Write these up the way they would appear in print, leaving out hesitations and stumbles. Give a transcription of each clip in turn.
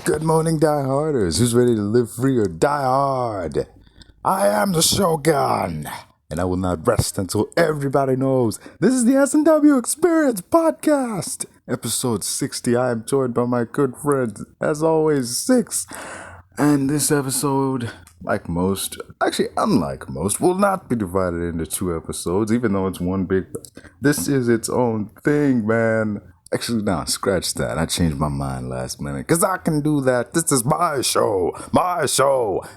Good morning, die-harders. Who's ready to live free or die hard? I am the Shogun, and I will not rest until everybody knows this is the S&W Experience Podcast, episode 60. I am joined by my good friend, as always, Syxx. And this episode, unlike most, will not be divided into two episodes, even though it's one big. This is its own thing, man. Actually, no, scratch that. I changed my mind last minute, because I can do that. This is my show,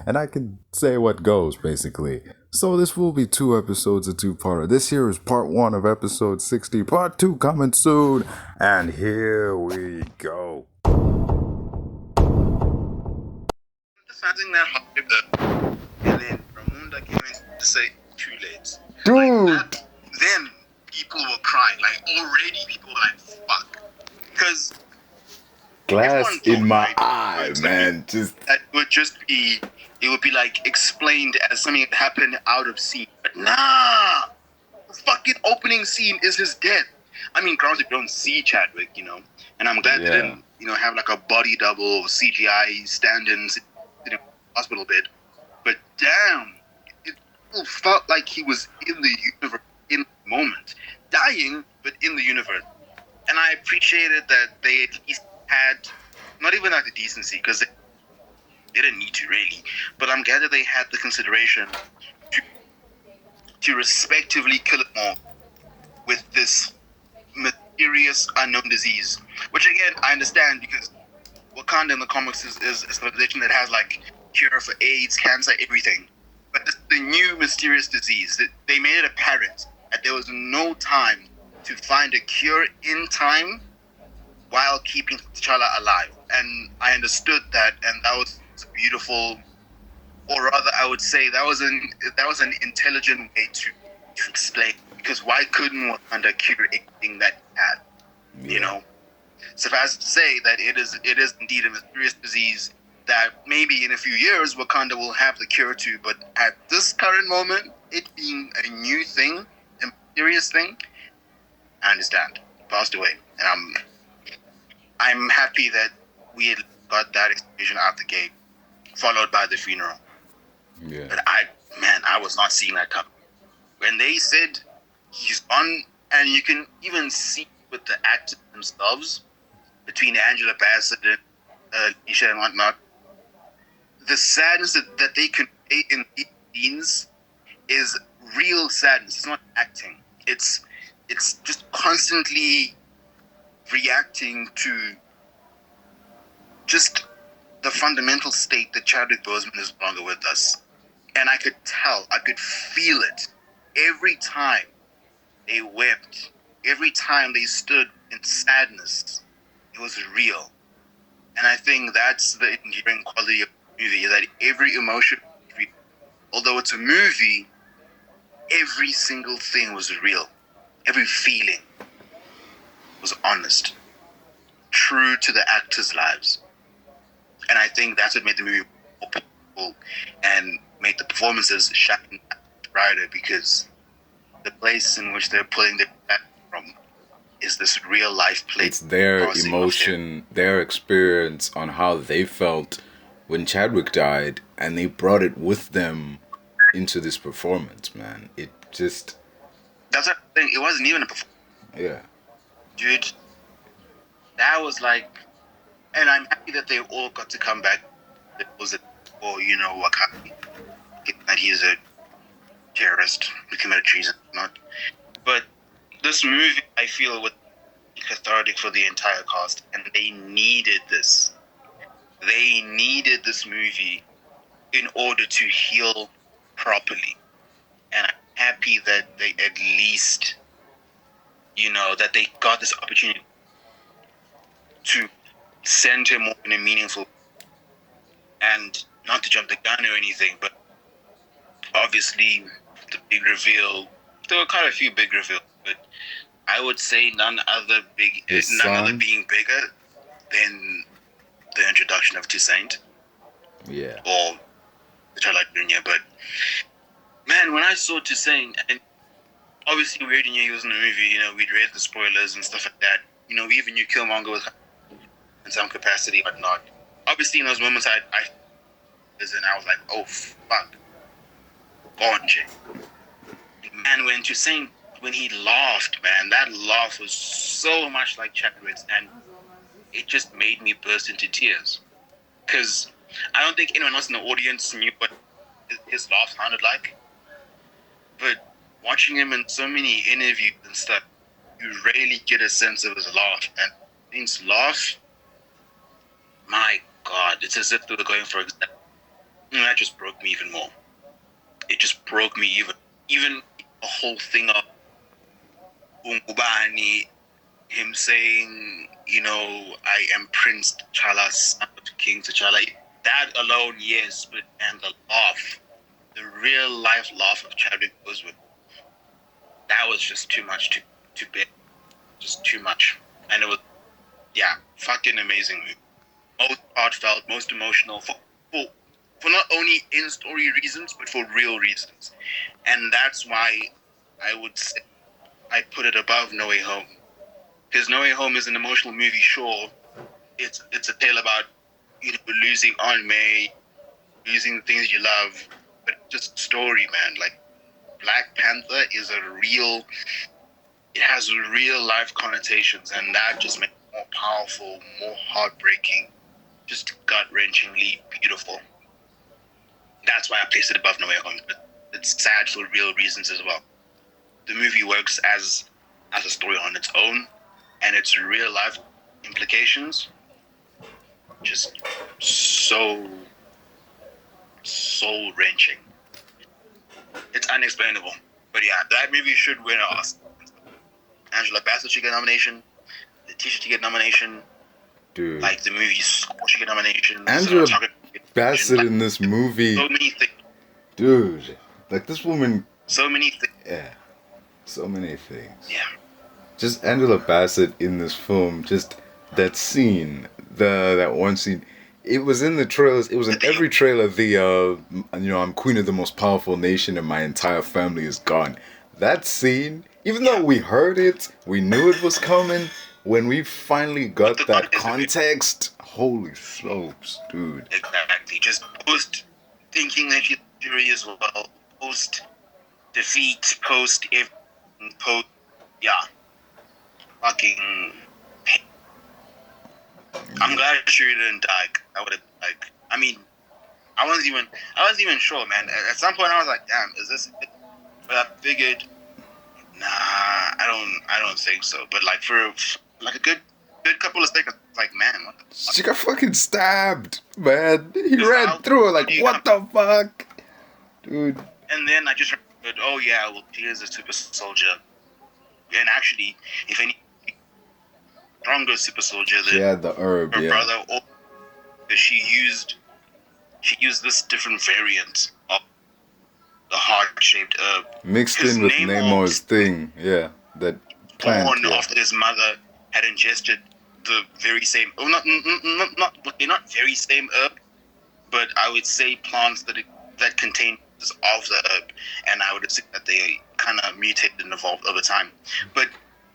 and I can say what goes, basically. So this will be two episodes, a two-parter. This here is part 1 of episode 60, part 2 coming soon, and here we go. Something that happened, and then Ramunda came in to say too late. Dude! Like that, then people were crying. Like already people were like, fuck. Because Glass in my eye, it man. That would just be, it would be like explained as something that happened out of scene. But nah! The fucking opening scene is his death. I mean, granted, we don't see Chadwick, and I'm glad they didn't, have like a body double CGI stand-in in the hospital bed, but damn, it felt like he was in the universe in the moment, dying, but in the universe. And I appreciated that they at least had, not even like the decency, because they didn't need to really, but I'm glad that they had the consideration to respectively kill it more with this mysterious unknown disease, which again, I understand because Wakanda in the comics is a civilization that has like cure for AIDS, cancer, everything. But the new mysterious disease, that they made it apparent that there was no time to find a cure in time while keeping T'Challa alive. And I understood that, and that was beautiful, or rather, I would say that was an intelligent way to explain. Because why couldn't Wakanda cure anything that he had? Suffice to say that it is indeed a mysterious disease that maybe in a few years Wakanda will have the cure to, but at this current moment, it being a new thing, a mysterious thing, I understand. Passed away. And I'm happy that we had got that explanation out the gate, followed by the funeral. Yeah. But I was not seeing that coming. When they said he's gone, and you can even see with the actors themselves, between Angela Bassett and Nisha and whatnot, the sadness that they convey in these scenes is real sadness. It's not acting. It's just constantly reacting to just the fundamental state that Chadwick Boseman is no longer with us. And I could feel it every time they wept, every time they stood in sadness. It was real. And I think that's the endearing quality of the movie, is that every emotion, although it's a movie, every single thing was real. Every feeling was honest, true to the actors' lives. And I think that's what made the movie more powerful and made the performances shine brighter, because the place in which they're pulling their back from is this real life place. It's their emotion, their experience on how they felt when Chadwick died, and they brought it with them into this performance, man. It just... That's what I'm saying. It wasn't even a performance. Yeah. Dude, that was like... And I'm happy that they all got to come back. It was Wakanda, that he's a terrorist who committed treason, not. But this movie, I feel, was cathartic for the entire cast, and they needed this. They needed this movie in order to heal properly. And I'm happy that they at least, that they got this opportunity to send him in a meaningful, and not to jump the gun or anything, but obviously the big reveal, there were quite a few big reveals, but I would say none other being bigger than the introduction of Toussaint. Yeah. Or T'Challa Jr. But man, when I saw Toussaint, and obviously we already knew he was in the movie, we'd read the spoilers and stuff like that. We even knew Killmonger was in some capacity, but not. obviously in those moments I was like, oh fuck, gone, Jay. And when he laughed, man, that laugh was so much like Chadwick's, and it just made me burst into tears. Because I don't think anyone else in the audience knew what his laugh sounded like. But watching him in so many interviews and stuff, you really get a sense of his laugh. And his laugh, my God, it's as if they were going for example. That just broke me even more. It just broke me even the whole thing of Ungubani, him saying, I am Prince T'Challa, son of King T'Challa. That alone, yes, but and the laugh, the real life laugh of Chadwick Boseman, that was just too much to bear. Just too much. And it was, fucking amazing movie. Most heartfelt, most emotional, for not only in-story reasons, but for real reasons. And that's why I would say I put it above No Way Home. Because No Way Home is an emotional movie, sure. It's a tale about losing Aunt May, losing the things you love, but just story, man. Like Black Panther is it has real life connotations, and that just makes it more powerful, more heartbreaking, just gut-wrenchingly beautiful. That's why I placed it above No Way Home. But it's sad for real reasons as well. The movie works as a story on its own, and its real life implications just so soul-wrenching. It's unexplainable. But yeah, that movie should win an Oscar. Angela Bassett should get a nomination. Letitia should get a nomination. Dude. Like, the movie should get a nomination. Angela Bassett in this movie. So many things. Dude. Like, this woman. So many things. Yeah. So many things. Yeah. Just Angela Bassett in this film. Just that scene. That one scene. It was in the trailers. It was in every trailer. I'm queen of the most powerful nation and my entire family is gone. That scene, even though we heard it, we knew it was coming, when we finally got that context, holy smokes, dude. Exactly. Just post thinking that she's jury as well. Post defeat, post everything, post, fucking. I'm glad Shuri didn't die. I would have I wasn't even sure, man. At some point I was like, damn, is this it? But I figured, nah, I don't think so. But like for like a good couple of seconds, like, man, what the fuck? She got fucking stabbed, man. He ran through her like, what the fuck? Dude. And then I just remembered, oh yeah, well, she is a super soldier. And actually, if any stronger super soldier than the herb, her brother, or she used this different variant of the heart-shaped herb mixed in with Namor's thing, that plant. Born after his mother had ingested the very same, not very same herb, but I would say plants that contain this of the herb, and I would assume that they kind of mutated and evolved over time. But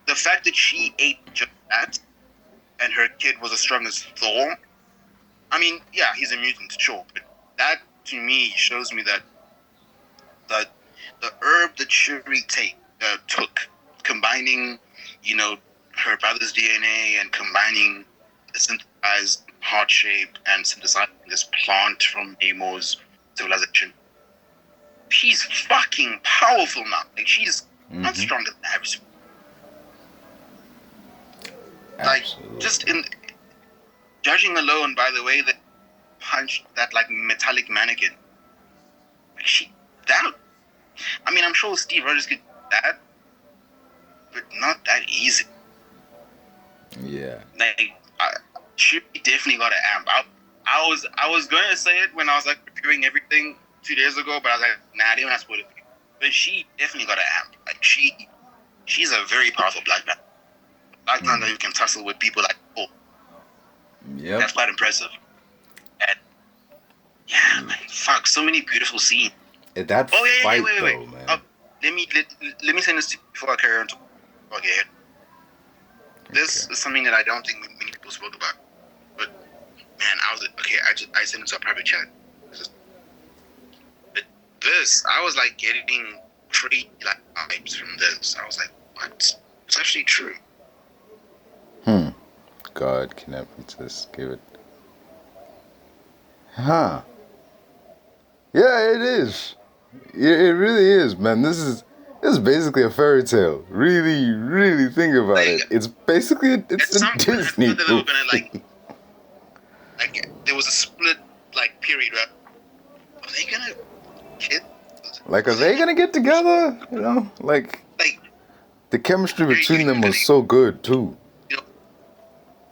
the fact that she ate just that, and her kid was as strong as Thor, I mean, yeah, he's a mutant, sure, but that to me shows me that the herb that Shuri took, combining, her brother's DNA and combining the synthesized heart shape and synthesizing this plant from Namor's civilization, she's fucking powerful now. Like, she's not stronger than average. Like, just in judging alone by the way that punched that like metallic mannequin, like I'm sure Steve Rogers could do that, but not that easy. Yeah. Like, she definitely got an amp. I was going to say it when I was like reviewing everything 2 days ago, but I was like, nah, I didn't want to spoil it. But she definitely got an amp. Like, she's a very powerful Black Panther. Black Panther who can tussle with people like Thor. Yep. That's quite impressive. And yeah, man, fuck, so many beautiful scenes. That fight, though, man. Let me say this to you before I carry on. Okay. This is something that I don't think many people spoke about. But man, I was like, okay, I sent it to a private chat. But this, I was like getting pretty like vibes from this. I was like, what? It's actually true. God cannot just give it. Huh. Yeah, it is. It really is, man. This is basically a fairy tale. Really, really think about it. It's basically it's a Disney movie. They were gonna like there was a split like period. Right? Are they gonna kid? Like, are they gonna get together? You know, like the chemistry between them was so good too. You know,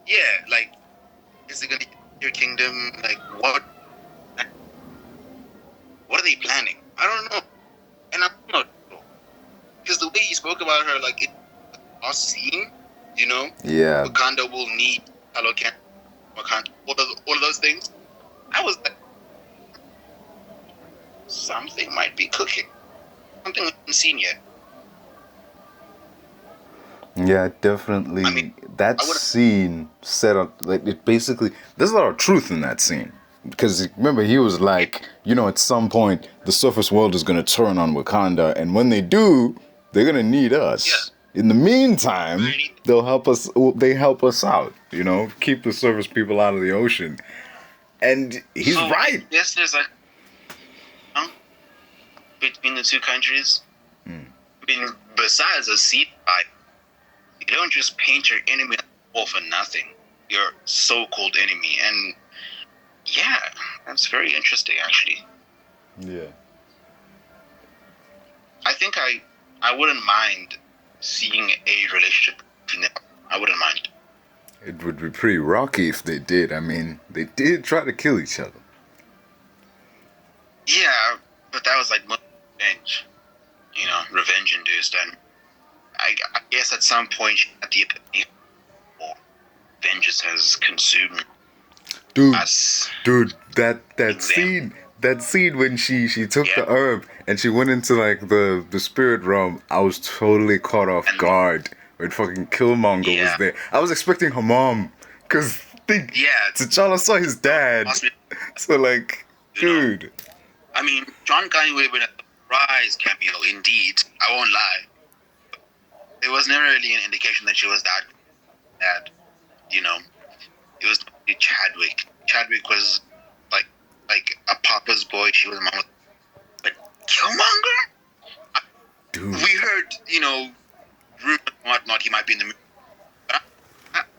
yeah, like is it gonna be your kingdom? Like what are they planning? I don't know, and I'm not sure because the way he spoke about her, like it was seen, you know. Yeah. Wakanda will need Hello Can Wakanda, all of those things. I was like, something might be cooking. Something we haven't seen yet. Yeah, definitely. I mean, that scene set up like it basically. There's a lot of truth in that scene because remember he was like, you know, at some point the surface world is gonna turn on Wakanda, and when they do, they're gonna need us. Yeah. In the meantime, they'll help us. They help us out. You know, keep the surface people out of the ocean. And he's right. Yes, there's a between the two countries. I mean, besides a seed fight, you don't just paint your enemy off for nothing. Your so-called enemy, and yeah, that's very interesting, actually. Yeah. I think I wouldn't mind seeing a relationship between them. I wouldn't mind. It would be pretty rocky if they did. I mean, they did try to kill each other. Yeah, but that was like revenge. You know, revenge induced, and I guess at some point at the epiphany, vengeance has consumed us. Dude, that scene when she took the herb and she went into like the spirit realm, I was totally caught off guard when fucking Killmonger was there. I was expecting her mom, cause T'Challa saw his dad, so like, dude. Know, I mean, John Gunn would have been a surprise cameo, indeed. I won't lie. There was never really an indication that she was that bad. You know, it was Chadwick. Chadwick was like a papa's boy. She was a mama. But Killmonger? Dude. We heard, you know, rumors and whatnot, he might be in the movie.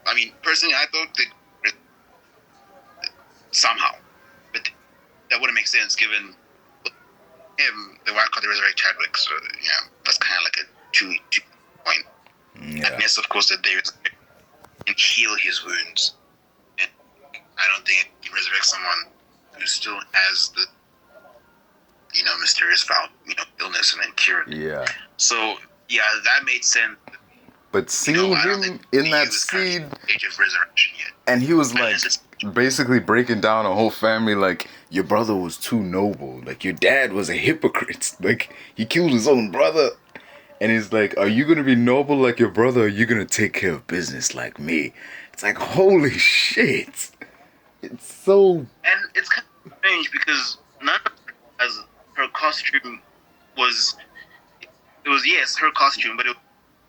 I mean, personally, I thought that somehow. But that wouldn't make sense given him, the Wild Card to resurrect Chadwick. So, yeah, that's kind of like a two point. Yeah. And yes, of course, that they can heal his wounds. And I don't think he resurrects someone who still has the, you know, mysterious foul, you know, illness and then cure it. Yeah. So, yeah, that made sense. But seeing him in that scene, age of resurrection yet. And he was like basically breaking down a whole family, like, your brother was too noble, like your dad was a hypocrite, like he killed his own brother. And he's like, are you gonna be noble like your brother, or are you gonna take care of business like me? It's like, holy shit. It's so... And it's kind of strange because none of her, as her costume was... It was, yes, her costume, but it was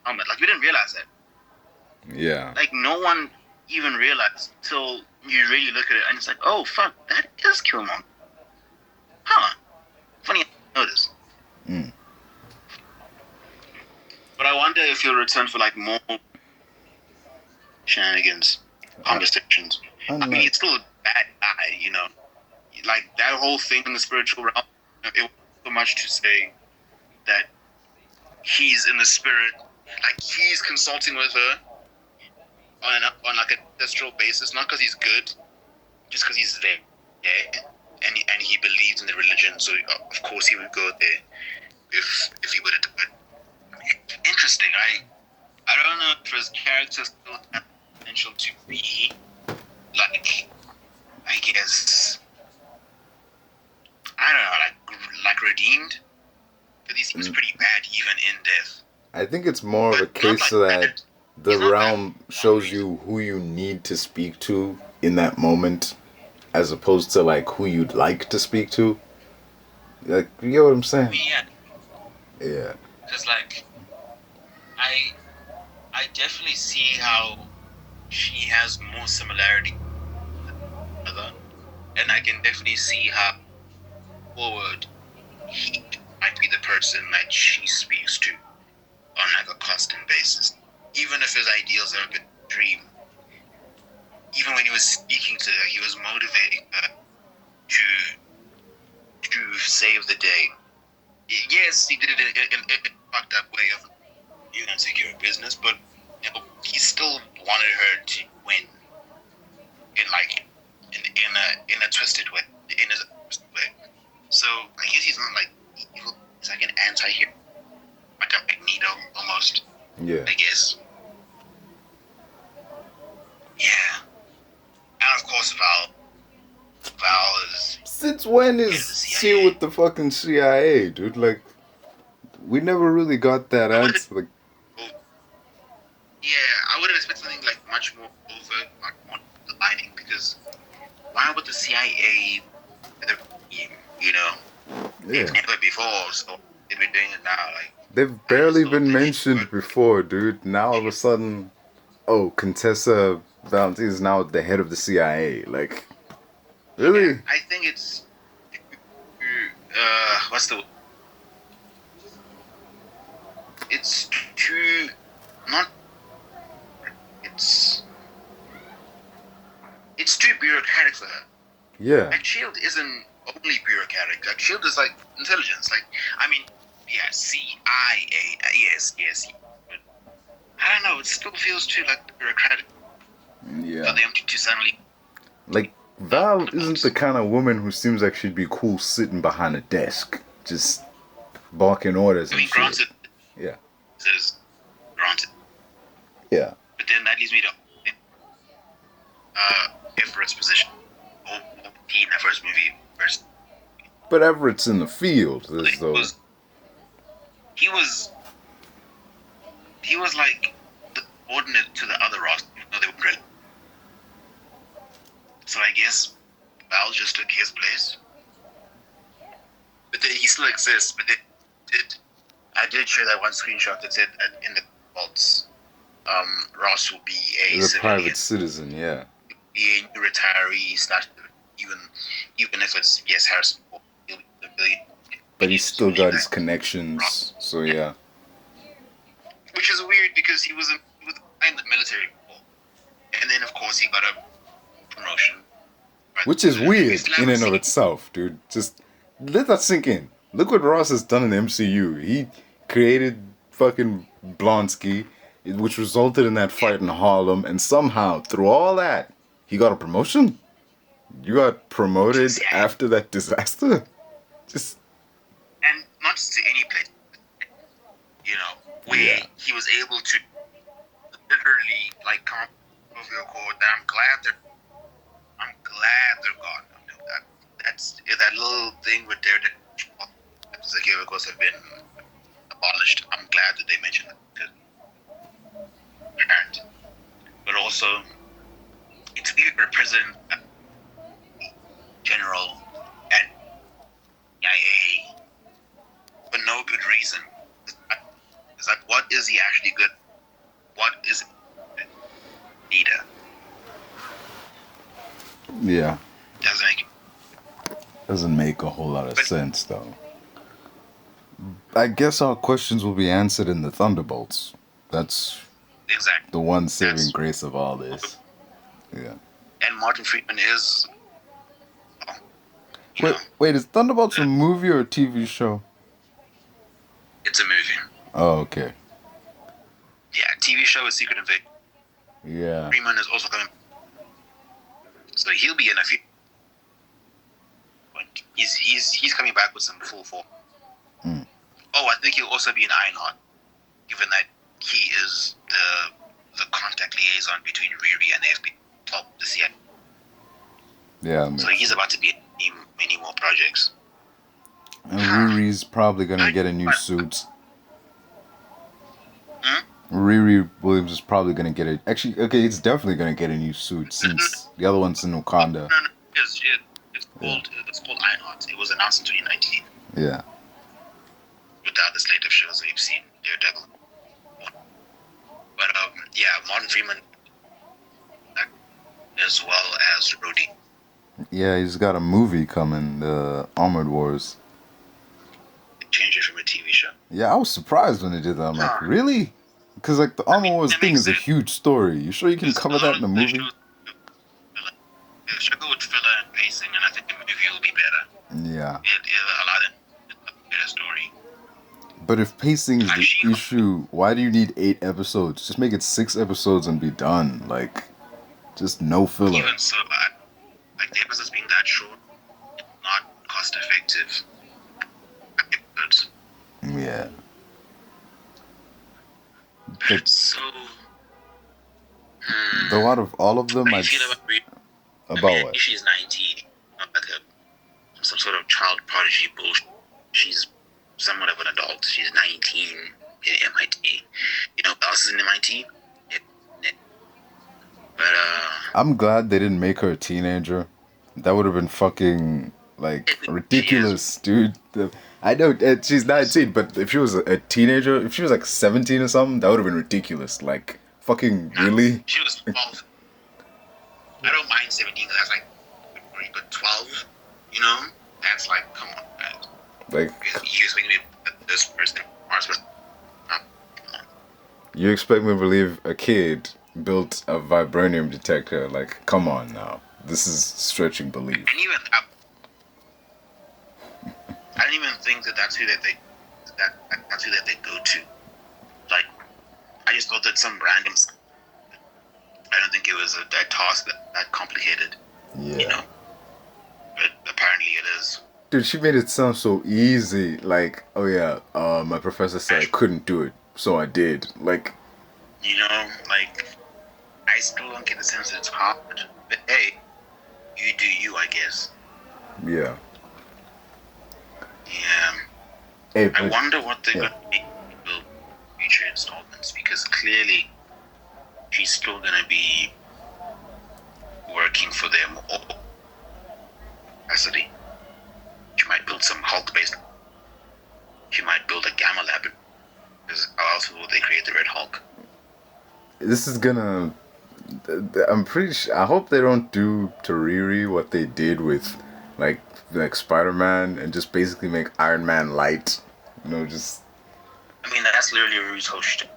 helmet. Like, we didn't realize that. Yeah. Like, no one even realized till you really look at it and it's like, oh, fuck, that is Killmonger. Huh. Funny I noticed. But I wonder if he'll return for, like, more shenanigans, conversations. I mean, he's still a bad guy, you know. Like, that whole thing in the spiritual realm, it was so much to say that he's in the spirit, like, he's consulting with her on like, a ancestral basis, not because he's good, just because he's there, and he believes in the religion, so of course he would go there if he would have done it. Interesting. I don't know if his character still has potential to be like, I guess, I don't know, like redeemed, because he seems pretty bad even in death. I think it's more of a case that the realm shows you who you need to speak to in that moment, as opposed to like who you'd like to speak to. Like, you get what I'm saying? Yeah. Yeah. Because like, I definitely see how she has more similarity than the other, and I can definitely see how forward he might be the person that she speaks to on like a constant basis, even if his ideals are a bit extreme. Even when he was speaking to her, he was motivating her to save the day. Yes, he did it in a fucked up way of insecure business, but he still wanted her to win in like in a twisted way, in a twisted way. So I guess he's not like evil. He's like an anti-hero, like a Magneto almost. Yeah. I guess. Yeah, and of course Val is. Since when Yeah, is the she CIA. with the fucking CIA, dude? Like, we never really got that answer. Like, Yeah, I would have expected something like much more overt, much more aligning, because why would the CIA, you know, they've yeah. never before, so they've been doing it now. Like, They've I just barely thought been they mentioned should. before, dude. Now all of a sudden, oh, Contessa Valentine is now the head of the CIA. Like, really? Yeah, I think it's what's the? It's too not. It's too bureaucratic for her. Yeah. Like Shield isn't only bureaucratic. Like Shield is like intelligence. Like I mean, yeah, CIA. Yes. But I don't know. It still feels too like bureaucratic for Yeah. them to suddenly. Like, Val isn't the kind of woman who seems like she'd be cool sitting behind a desk, just barking orders I and mean, shit. granted, Yeah. it is granted. Yeah. But then that leads me to Everett's position. Or in that first movie, first. But Everett's in the field, as though. He was like the subordinate to the other roster, even though they were great. So I guess Val just took his place. But then he still exists. But I did share that one screenshot that said that in the vaults, Ross will be a private citizen, yeah. Be a new retiree / even if it's Harrison Ford, he'll be a civilian. But he's still got his connections, so yeah. Which is weird because he was in the military before, and then of course he got a promotion. Which is weird in and of itself, dude. Just let that sink in. Look what Ross has done in the MCU. He created fucking Blonsky, which resulted in that fight in Harlem, and somehow, through all that, he got a promotion? You got promoted after that disaster? Just... And not just to any place, where he was able to literally, like, come up with your code that I'm glad they're gone. That's that little thing with their executive course have been abolished. I'm glad that they mentioned that. But also, it's weird for President General and CIA for no good reason. It's like, what is he actually good? What is it? Leader? Yeah. Doesn't Doesn't make a whole lot of sense, though. I guess our questions will be answered in the Thunderbolts. That's exactly the one saving grace of all this. Yeah. And Martin Freeman is. Wait, is Thunderbolts a movie or a TV show? It's a movie. Oh, okay. Yeah, TV show is Secret Invasion. Yeah. Freeman is also coming. So he'll be in a few. He's coming back with some full form. Oh, I think he'll also be in Ironheart, given that he is the contact liaison between Riri and the FBI, top the CIA. Yeah. So he's about to be in many more projects. And Riri's probably gonna get a new suit. Riri Williams is probably gonna get it. Actually, okay, it's definitely gonna get a new suit since the other one's in Wakanda. No, It's called Ironheart. It was announced in 2019. Yeah. Without the slate of shows we've seen, Daredevil. But yeah, Martin Freeman as well as Rhodey. Yeah, he's got a movie coming, the Armored Wars. They changed it from a TV show. Yeah, I was surprised when they did that. I'm like, really? Because like the Armored Wars thing is a huge story. You sure you can cover that in a movie? The show with filler and pacing, and I think the movie will be better. Yeah. It'll allow them a better story. But if pacing is the issue, why do you need 8 episodes? Just make it 6 episodes and be done. Like, just no filler. Even so, like the episodes being that short, it's not cost effective. Episodes. Yeah. So, though out of all of them, I feel about what? She's 19, not like some sort of child prodigy bullshit. She's somewhat of an adult. She's 19 in MIT. You know what else is in MIT? But I'm glad they didn't make her a teenager. That would have been fucking like ridiculous, dude. I know she's 19, but if she was a teenager, if she was like 17 or something, that would have been ridiculous. Like, fucking really? She was 12. I don't mind 17, that's like, but 12, you know? That's like, come on, man. Like, you expect me to be this person, you expect me to believe a kid built a vibranium detector? Like, come on now. This is stretching belief. And even I don't even think that's who that they go to. Like, I just thought that some random. I don't think it was a task that complicated. Yeah. You know. But apparently it is. Dude, she made it sound so easy. Like, oh yeah, my professor said I couldn't do it, so I did. Like, you know, like, I still don't get the sense that it's hard. But hey, you do you, I guess. Yeah. Yeah. Hey, I wonder what they're going to make with future installments, because clearly she's still going to be working for them all capacity. She might build some Hulk-based. She might build a Gamma Lab. Because how else will they create the Red Hulk? This is gonna. I'm pretty sure. I hope they don't do to Riri what they did with, like Spider-Man, and just basically make Iron Man light. You know, just. I mean, that's literally Riri's whole shit.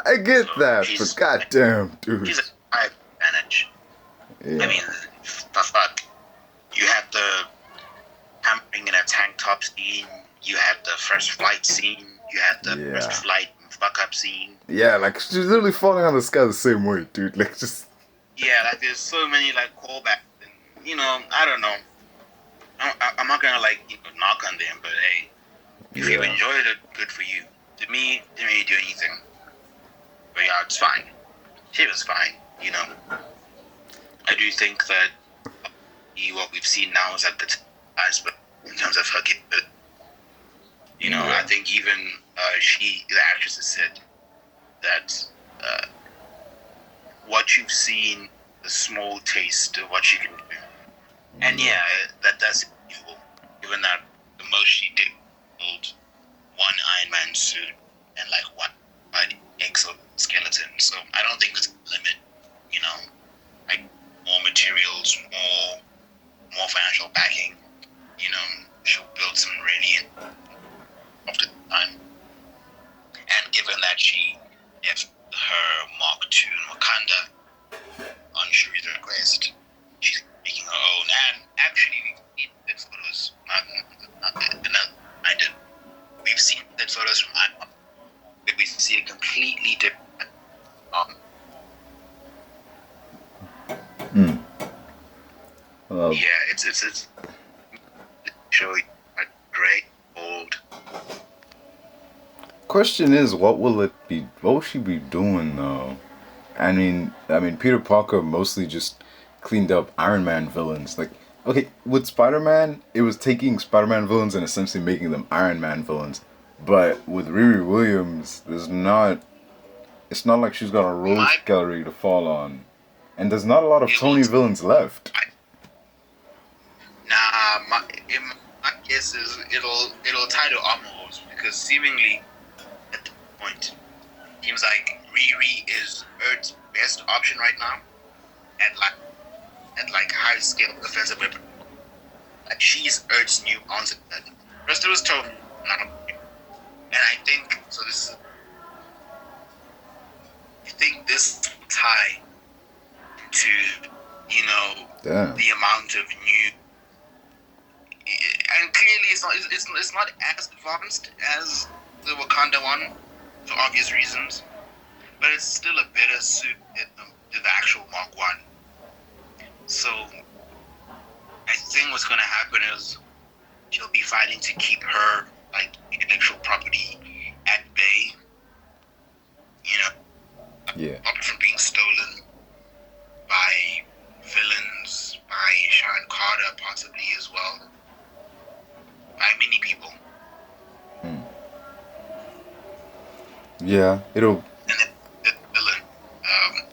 I get that, but goddamn, dude. She's a high advantage. Yeah. I mean, fuck. You had the hammering in a tank top scene. You had the first flight scene. You had the first flight fuck up scene. Yeah, like she's literally falling on the sky the same way, dude. Like just. Yeah, like there's so many like callbacks, and you know, I don't know. I'm not gonna like knock on them, but hey, if you enjoyed it, good for you. To me, didn't really do anything. But yeah, it's fine. She was fine, you know. I do think that what we've seen now is at the iceberg in terms of her capability. You know, I think even the actress has said that what you've seen, a small taste of what she can do. And yeah, that's evil. Given that the most she did build one Iron Man suit and like one exoskeleton. So I don't think there's a limit, you know. Like more materials, more financial backing, you know, she'll build some really after time. And given that she left her Mark II in Wakanda on Shuri's request, she's making her own. And actually, we've seen photos. We've seen that photos from Ironheart. We see a completely different. Yeah, it's showing a great old. Question is, what will it be? What will she be doing though? I mean, Peter Parker mostly just cleaned up Iron Man villains. Like, okay, with Spider-Man, it was taking Spider-Man villains and essentially making them Iron Man villains. But with Riri Williams, it's not like she's got a rogues gallery to fall on, and there's not a lot of Tony villains left. my guess is it'll tie to Armor Wars, because seemingly at this point seems like Riri is Earth's best option right now at like high scale offensive weapon. Like she's Earth's new answer to that. First it was Tony, and I think so. I think this tie to Damn. the amount of new, and clearly it's not as advanced as the Wakanda one for obvious reasons, but it's still a better suit to the actual Mark 1. So I think what's gonna happen is she'll be fighting to keep her like intellectual property at bay. Yeah. Stop it from being stolen by villains, by Sean Carter possibly as well, by many people. Yeah, it'll. And the villain,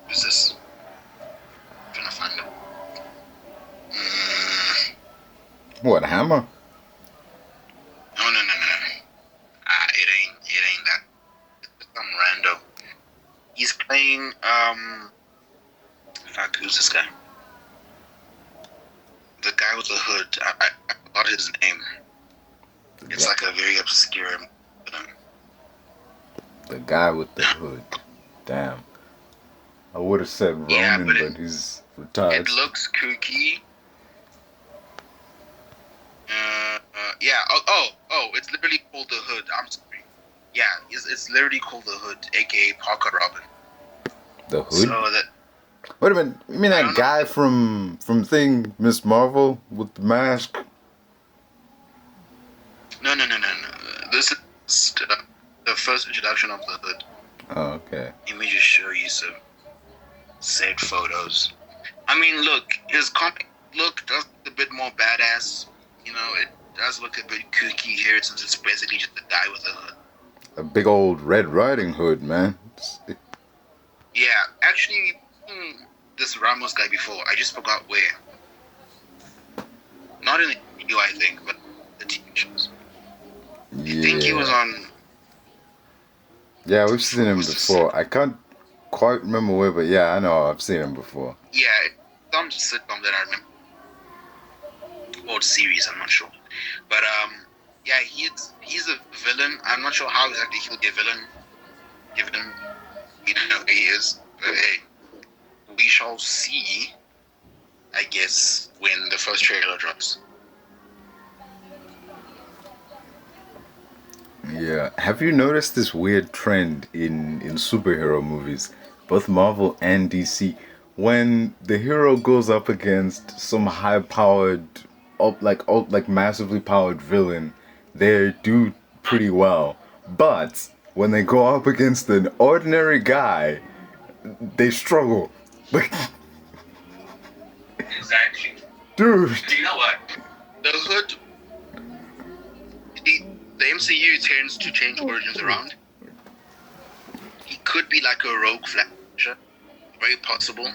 who's this? I'm trying to find him. What, Hammer? No. It ain't that. It's some rando. He's playing, fuck, who's this guy? The guy with the hood. I forgot his name. It's like a very obscure villain. The guy with the hood. Damn. I would have said Ronin, Yeah, but he's retired. It looks kooky. Yeah. Oh! It's literally called the Hood. I'm sorry. Yeah, it's literally called the Hood, aka Parker Robin. The hood? So that. Wait a minute. You mean that guy from Thing, Miss Marvel, with the mask? No. This is the first introduction of the Hood. Oh, okay. Let me just show you some saved photos. I mean, look, his comic look does look a bit more badass. It does look a bit kooky here, since it's basically just a guy with a hood. A big old Red Riding Hood, man. Yeah, actually, this Ramos guy before, I just forgot where. Not in the EU, I think, but the TV shows. Yeah. I think he was on. Yeah, we've seen him before. I can't quite remember where, but yeah, I know I've seen him before. Yeah, some sitcom that I remember. Or series, I'm not sure. But yeah, he's a villain. I'm not sure how exactly he'll be a villain, given who he is. But hey, we shall see, I guess, when the first trailer drops. Yeah. Have you noticed this weird trend in superhero movies, both Marvel and DC, when the hero goes up against some high-powered, like massively powered villain, they do pretty well. But when they go up against an ordinary guy, they struggle. Like, Exactly. dude. Do you know what? The Hood. The MCU tends to change origins around. He could be like a rogue Flasher. Very possible.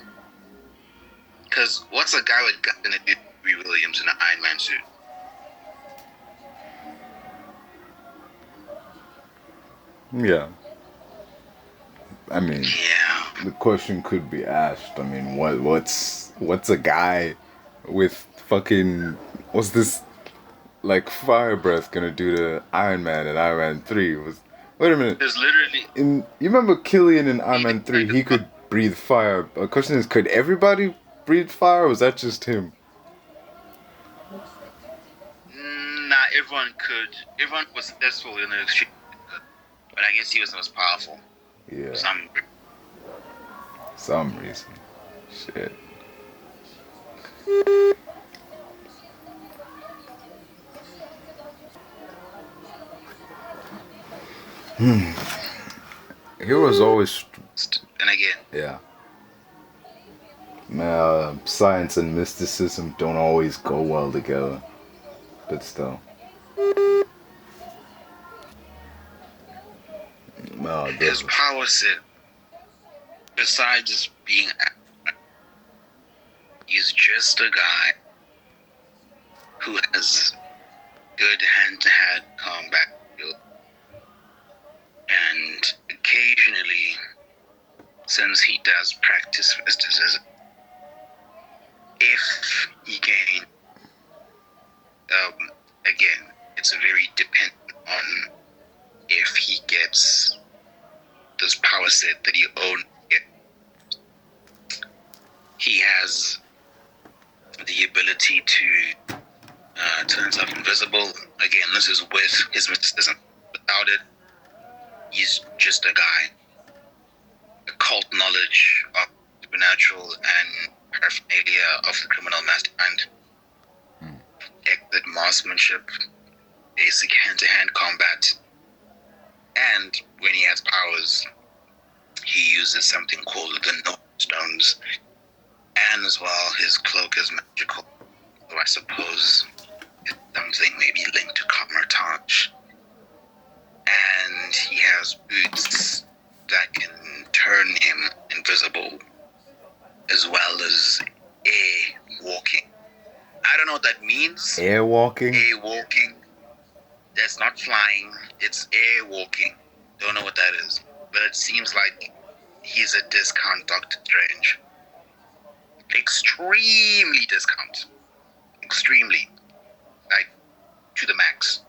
Because what's a guy with guns gonna do to Riri Williams in an Iron Man suit? Yeah. I mean, Yeah. the question could be asked. I mean, what's a guy with fucking what's this like fire breath gonna do to Iron Man in Iron Man 3? Wait a minute. There's literally. You remember Killian in Iron Man 3? He could breathe fire. The question is, could everybody breathe fire, or was that just him? Nah, everyone could. Everyone was successful in the extreme. But I guess he was the most powerful. Yeah. For some reason. Shit. Heroes always. And again. Yeah. Science and mysticism don't always go well together. But still. His power set, besides just being, he's just a guy who has good hand-to-hand combat skills, and occasionally, since he does practice mysticism, if he gains, again, it's very dependent on if he gets this power set that he owns. He has the ability to turn himself invisible. Again, this is with his mysticism. Without it, he's just a guy. Occult knowledge of supernatural and paraphernalia of the criminal mastermind. Exit marksmanship, basic hand-to-hand combat. And when he has powers, he uses something called the Namor stones. And as well, his cloak is magical. So I suppose it's something maybe linked to Camouflage. And he has boots that can turn him invisible, as well as air walking. I don't know what that means. Air walking? Air walking. That's not flying, it's air walking. Don't know what that is. But it seems like he's a discount Doctor Strange. Extremely discount. Extremely. Like, to the max.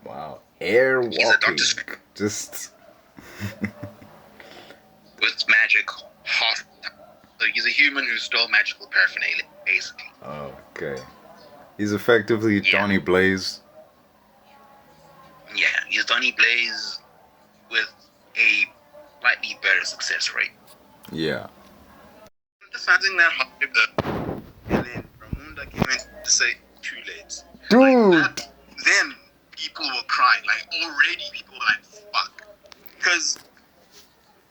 Wow. Air walking. He's a Doctor Strange. Just... with magic half the time. So he's a human who stole magical paraphernalia, basically. Okay. He's effectively Donnie Blaze. Yeah, he's Donnie Blaze with a slightly better success rate. Yeah. Deciding that hard, and then Ramunda came in to say too late. Dude! Like that, then people were crying. Like, already people were like, fuck. Because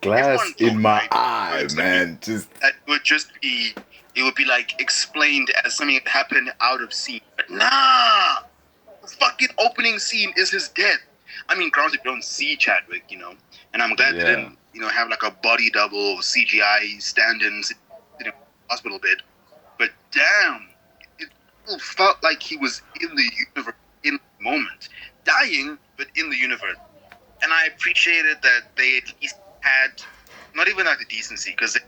glass in my eye, man. Just that would just be, it would be like explained as something that happened out of scene. But nah! The fucking opening scene is his death. I mean, granted, we don't see Chadwick, you know, and I'm glad they didn't, you know, have like a body double or CGI stand-ins in a hospital bed. But damn, it felt like he was in the universe in the moment, dying, but in the universe. And I appreciated that they at least had, not even like the decency, because they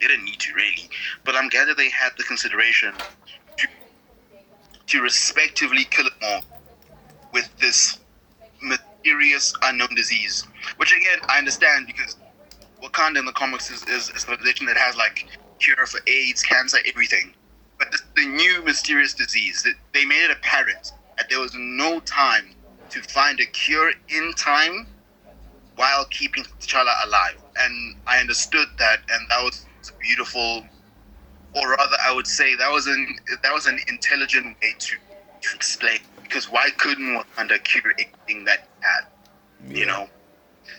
didn't need to really, but I'm glad that they had the consideration to respectively kill it more with this mysterious unknown disease, which again I understand because Wakanda in the comics is a civilization that has like cure for AIDS, cancer, everything. But this, the new mysterious disease, that they made it apparent that there was no time to find a cure in time while keeping T'Challa alive, and I understood that, and that was beautiful. Or rather, I would say that was an intelligent way to explain, because why couldn't Wakanda cure anything that he had? Yeah. You know,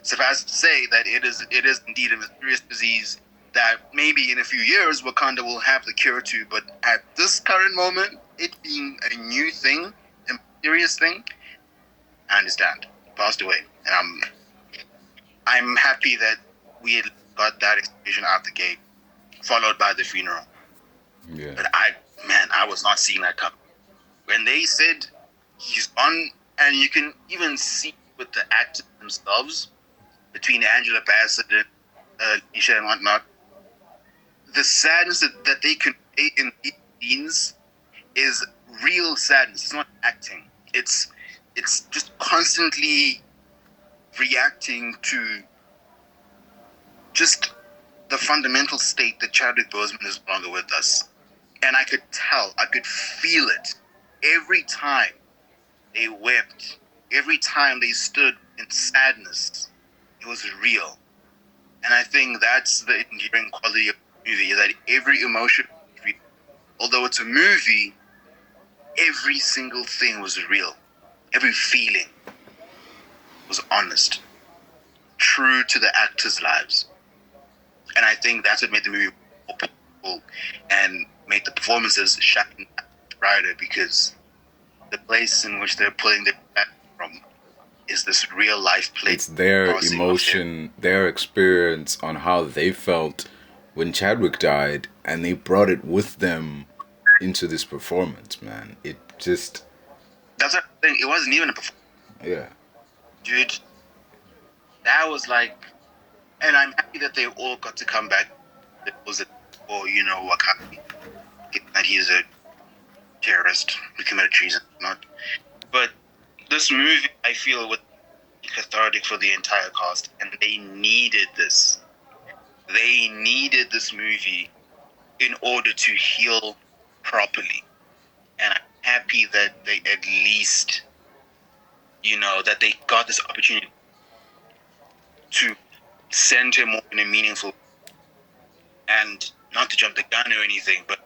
suffice to say that it is indeed a mysterious disease that maybe in a few years Wakanda will have the cure to, but at this current moment, it being a new thing, a mysterious thing, I understand. He passed away, and I'm happy that we had got that explanation out the gate, followed by the funeral. Yeah. But I was not seeing that coming. When they said he's on, and you can even see with the actors themselves, between Angela Bassett and Isha and whatnot, the sadness that they convey in these scenes is real sadness. It's not acting. It's just constantly reacting to just the fundamental state that Chadwick Boseman is no longer with us. And I could tell, I could feel it every time they wept, every time they stood in sadness. It was real. And I think that's the endearing quality of the movie, that every emotion, although it's a movie, every single thing was real. Every feeling was honest, true to the actors' lives. And I think that's what made the movie more powerful and made the performances shine brighter, because the place in which they're pulling the back from is this real life place. It's their emotion, their experience on how they felt when Chadwick died, and they brought it with them into this performance, man. It just, That's what I'm saying. It wasn't even a performance, yeah. dude. That was like, and I'm happy that they all got to come back. It was Wakanda, that he's a terrorist who committed treason, not. But this movie, I feel, was cathartic for the entire cast, and they needed this. They needed this movie in order to heal properly. And I'm happy that they at least, that they got this opportunity to send him more in a meaningful, and not to jump the gun or anything, but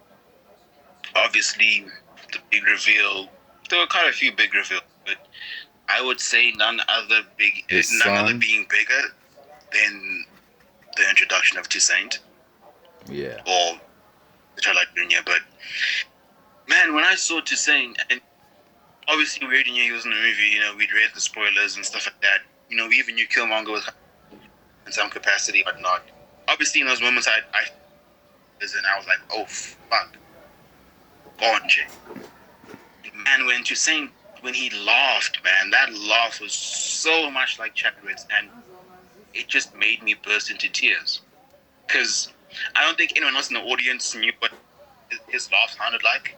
obviously the big reveal, there were quite a few big reveals, but I would say none other being bigger than the introduction of Toussaint. Yeah. Or T'Challa Jr. But man, when I saw Toussaint, and obviously we already knew he was in the movie, we'd read the spoilers and stuff like that. We even knew Killmonger was in some capacity, but not. Obviously in those moments I was like, oh fuck. Go on, Jay. And when Toussaint, when he laughed, man, that laugh was so much like Chadwick's, and it just made me burst into tears. Because I don't think anyone else in the audience knew what his laugh sounded like.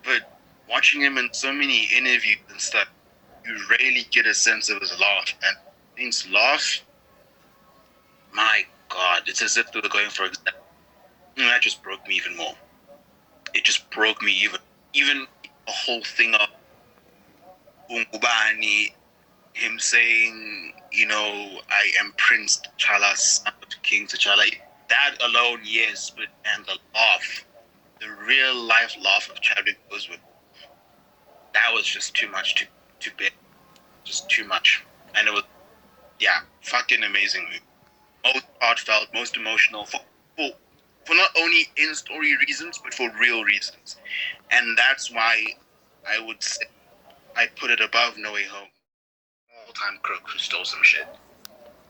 But watching him in so many interviews and stuff, you really get a sense of his laugh. And his laugh, my God, it's as if they were going for example. And that just broke me even more. It just broke me even the whole thing of Ungubani, him saying, I am Prince T'Challa, son of King T'Challa. That alone, yes, but and the laugh, the real life laugh of Chadwick Boseman, that was just too much to bear. Just too much. And it was, fucking amazing movie. Most heartfelt, most emotional, for not only in-story reasons, but for real reasons. And that's why I would say I put it above No Way Home. All-time crook who stole some shit.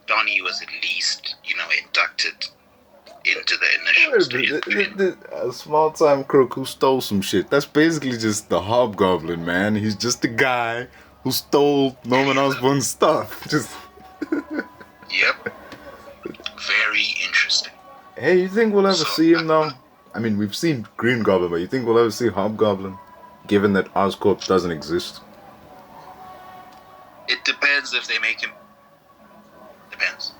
Donnie was at least, inducted into the initial stage. A small-time crook who stole some shit. That's basically just the Hobgoblin, man. He's just the guy who stole Norman Osborn's stuff. Just. Yep. Very interesting. Hey, you think we'll ever see him though? I mean, we've seen Green Goblin, but you think we'll ever see Hobgoblin? Given that Oscorp doesn't exist. It depends if they make him. Depends.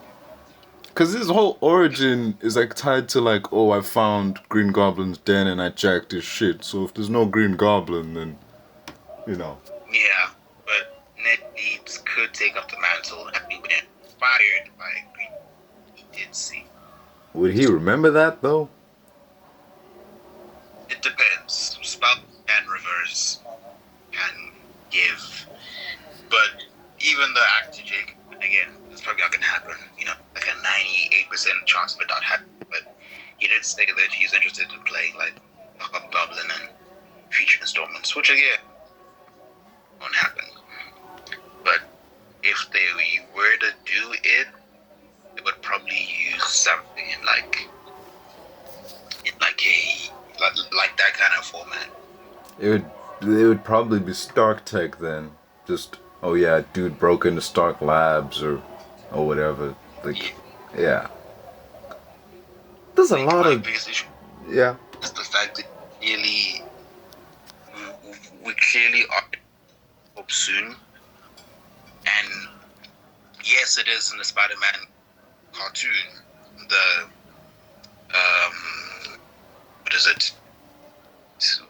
Because his whole origin is like tied to like, oh, I found Green Goblin's den and I jacked his shit. So if there's no Green Goblin, then, Yeah, but Ned Leeds could take up the mantle having been inspired by Green. He did see. Would he remember that though? It depends. Spell can reverse, can give, but even the actor Jake, again, it's probably not gonna happen. Like a 98% chance of it not happening. But he did say that he's interested in playing like Hobgoblin and future installments, which again won't happen. But if they were to do it, they would probably use something in like that kind of format. It would probably be Stark Tech then. Just, oh yeah, dude broke into Stark Labs or whatever. Like, yeah. There's a lot of. Yeah. It's the fact that we clearly are hope soon. And yes, it is in the Spider-Man cartoon. The what is it?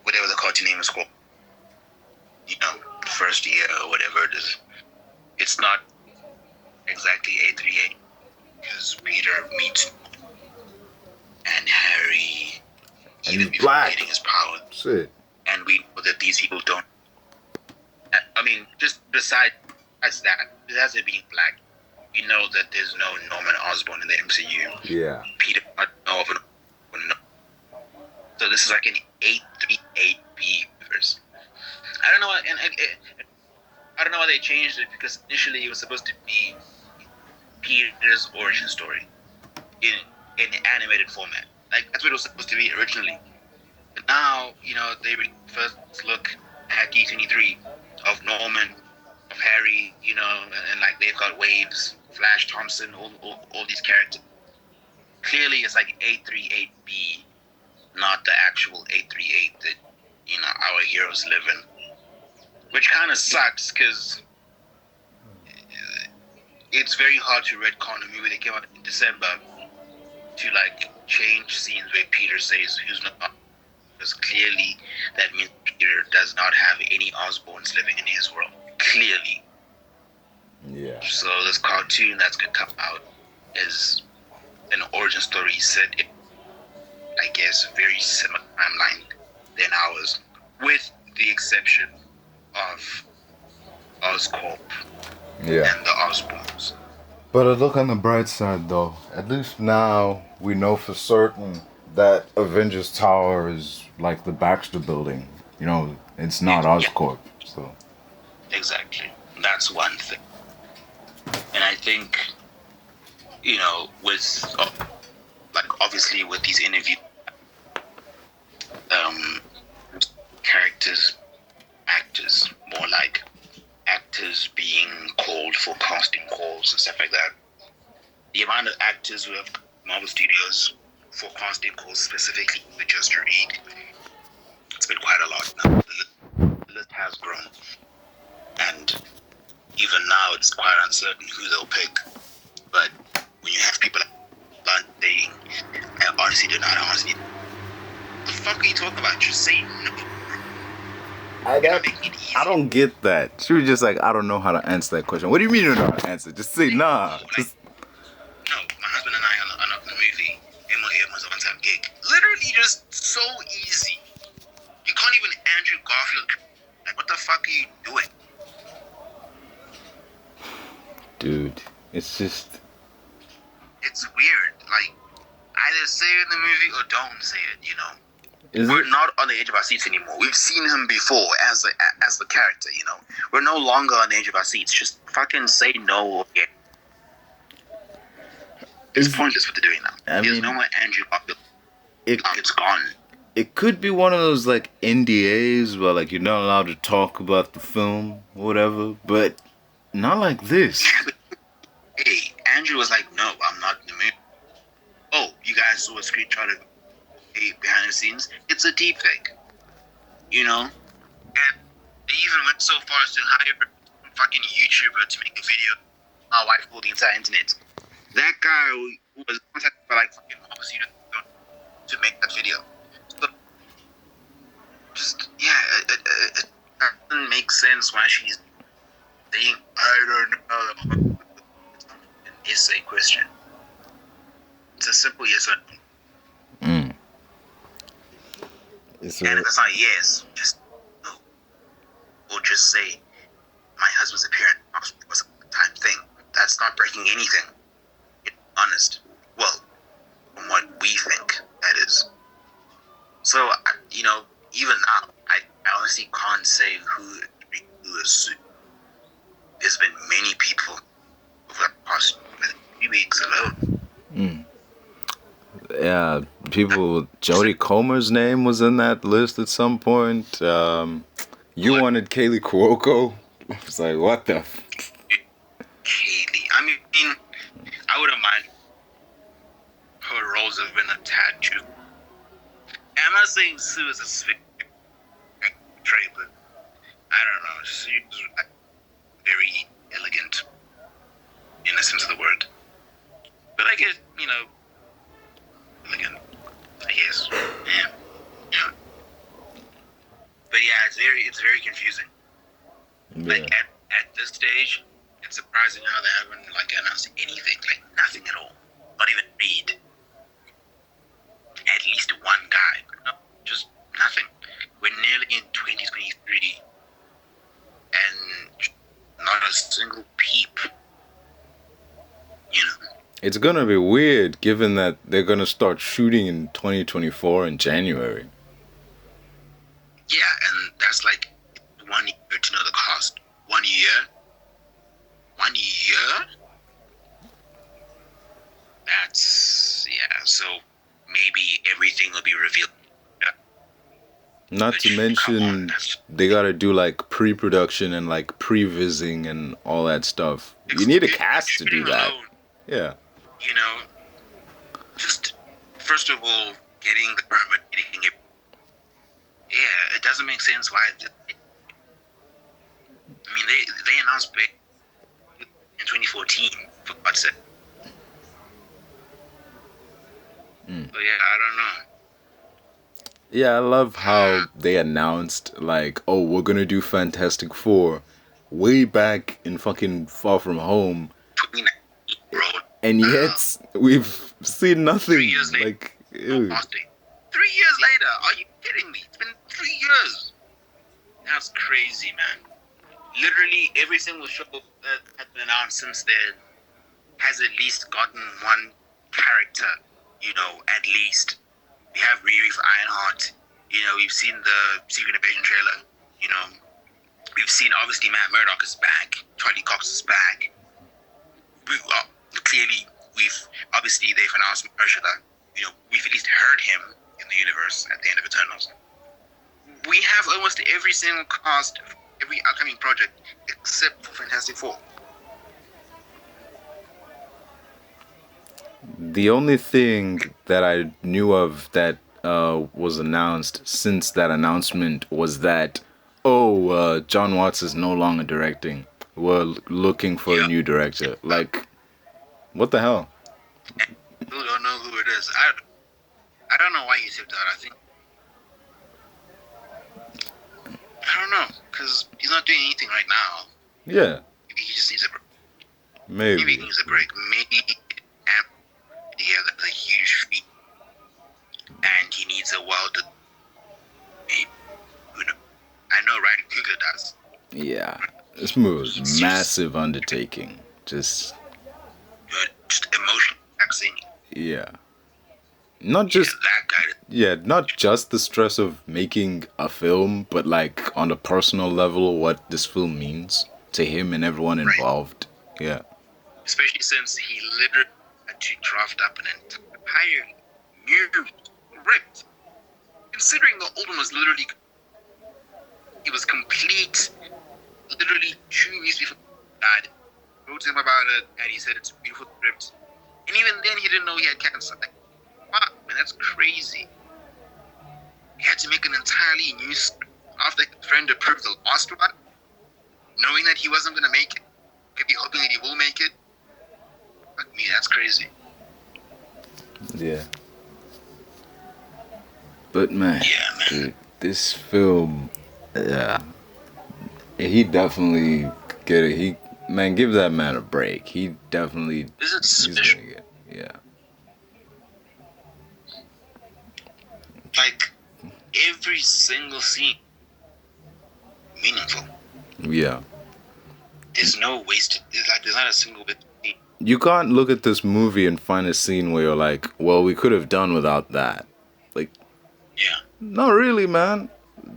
Whatever the cartoon name is called. First year or whatever it is. It's not exactly A38 because Peter meets and Harry even before getting his power. Shit. And we know that these people don't. I mean, just besides that, besides it being black, we know that there's no Norman Osborn in the MCU. Yeah. Peter might know of so this is like an 838B universe. I don't know, I don't know why they changed it, because initially it was supposed to be Peter's origin story in animated format. Like that's what it was supposed to be originally. But now, they really first look at D23 of Norman, of Harry, and like they've got Waves, Flash Thompson, all these characters. Clearly, it's like 838B, not the actual 838 that our heroes live in, which kind of sucks because it's very hard to retcon a movie that came out in December to like change scenes where Peter says who's not, because clearly that means Peter does not have any Osborns living in his world. Clearly. Yeah. So this cartoon that's gonna come out is an origin story set in, I guess, very similar timeline than ours, with the exception of Oscorp and the Osborns. But look on the bright side, though. At least now we know for certain that Avengers Tower is like the Baxter Building. It's not Oscorp. So exactly, that's one thing. And I think, with like obviously with these interviews, actors, more like actors being called for casting calls and stuff like that. The amount of actors who have Marvelstudios for casting calls specifically with Just Read, it's been quite a lot now. The list has grown. And even now it's quite uncertain who they'll pick. But when you have people like saying, I honestly do not, what the fuck are you talking about? Just say no. I don't get that. She was just like, I don't know how to answer that question. What do you mean you don't know how to answer? Just say nah. No, my husband and I are not in the movie. Emma was a one-time gig. Literally just so easy. You can't even Andrew Garfield. Like, what the fuck are you doing? Dude, it's just... It's weird. Like, either say it in the movie or don't say it, We're not on the edge of our seats anymore. We've seen him before as the character, We're no longer on the edge of our seats. Just fucking say no or yeah. It's pointless what they're doing now. There's no more Andrew Garfield. It's gone. It could be one of those like NDAs where like you're not allowed to talk about the film or whatever, but not like this. Hey, Andrew was like, no, I'm not in the movie. Oh, you guys saw a screenshot of behind the scenes? It's a deep fake. And they even went so far as to hire a fucking YouTuber to make a video of my wife for the entire internet. That guy who was contacted by like fucking Marvelstudios to make that video. So, just, it doesn't make sense why she's saying, I don't know. An essay question. It's a simple yes or no. And if it's not yes, just no. Or just say, my husband's appearance was a time thing. That's not breaking anything. It's honest. Well, from what we think, that is. So, even now, I honestly can't say who is. There's been many people over the past 3 weeks alone. Yeah, people. Jodie Comer's name was in that list at some point. You wanted Kaylee Cuoco. I was like, what the? Kaylee. I mean, I wouldn't mind. Her roles have been a tad too. I'm not saying Sue is a slick portray, but I don't know. She's like very elegant in the sense of the word. But I guess, elegant, I guess. Yeah. But yeah, it's very confusing. Yeah. Like at this stage, it's surprising how they haven't like announced anything, like nothing at all. Not even Reed. At least one guy. No, just nothing. We're nearly in 2023 and not a single peep. It's gonna be weird given that they're gonna start shooting in 2024 in January. Yeah, and that's like 1 year to know the cost. 1 year? 1 year? That's, yeah, so maybe everything will be revealed. Yeah. Not to Which, come on, mention, that's they gotta do like pre-production and like pre-vising and all that stuff. You need a cast to do shooting that. alone. Yeah. You know, just first of all, getting the permit, getting it. Yeah, it doesn't make sense why. I mean, they announced big in 2014 for God's sake. So yeah, I don't know. Yeah, I love how they announced like, oh, we're gonna do Fantastic Four way back in fucking Far From Home, 2019, bro. and yet we've seen nothing. 3 years later, Like, no ew. casting. 3 years later, are you kidding me? It's been 3 years. That's crazy, man. Literally every single show that has been announced since then has at least gotten one character, you know, at least. We have Riri for Ironheart. You know, we've seen the Secret Invasion trailer. You know, we've seen obviously Matt Murdock is back. Charlie Cox is back. Clearly, they've announced Mahershala. You know, we've at least heard him in the universe at the end of Eternals. We have almost every single cast, every upcoming project, except for Fantastic Four. The only thing that I knew of that was announced since that announcement was that, John Watts is no longer directing. We're looking for a new director. Like, what the hell? Still don't know who it is. I don't know why he tipped out. I don't know, because he's not doing anything right now. Yeah. Maybe he just needs a break. Maybe. Maybe he needs a break. Maybe that's a huge feat, and he needs a well-done. Maybe, who knows? I know Ryan Coogler does. Yeah. This movie was massive undertaking. Just emotional taxing. Yeah. Not just that guy. Yeah, not just the stress of making a film, but like on a personal level, what this film means to him and everyone involved. Right. Yeah. Especially since he literally had to draft up an entire new script. Considering the old one was literally, it was complete. Literally 2 weeks before he died, wrote to him about it, and he said it's a beautiful script. And even then, he didn't know he had cancer. Like, fuck, man, that's crazy. He had to make an entirely new script after his friend approved the last one, knowing that he wasn't going to make it, maybe hoping that he will make it. Fuck me, that's crazy. Yeah. But man, dude, this film, yeah, he definitely get it. Give that man a break. He definitely, he's gonna get, yeah. Like, every single scene meaningful. Yeah. There's no wasted. There's not a single bit. You can't look at this movie and find a scene where you're like, well, we could have done without that. Like, yeah. Not really, man.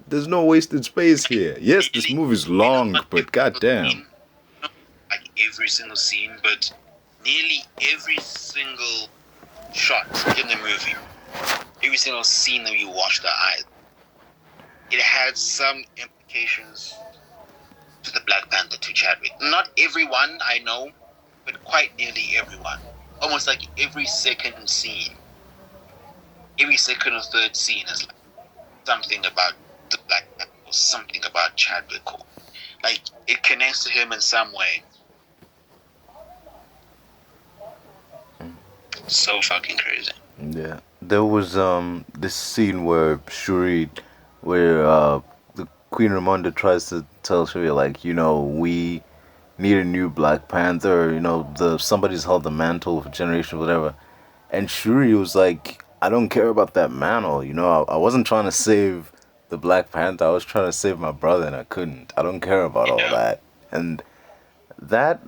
There's no wasted space here. Yes, this movie's long, but goddamn. Like every single scene, but nearly every single shot in the movie, every single scene that you watch the eyes, it had some implications to the Black Panther to Chadwick. Not everyone, I know, but quite nearly everyone. Almost like every second scene, every second or third scene is like something about the Black Panther or something about Chadwick. Or, like, it connects to him in some way. So fucking crazy. Yeah. There was this scene where the Queen Ramonda tries to tell Shuri, like, we need a new Black Panther, somebody's held the mantle for generations, whatever. And Shuri was like, I don't care about that mantle, I wasn't trying to save the Black Panther, I was trying to save my brother and I couldn't. I don't care about all that. And that,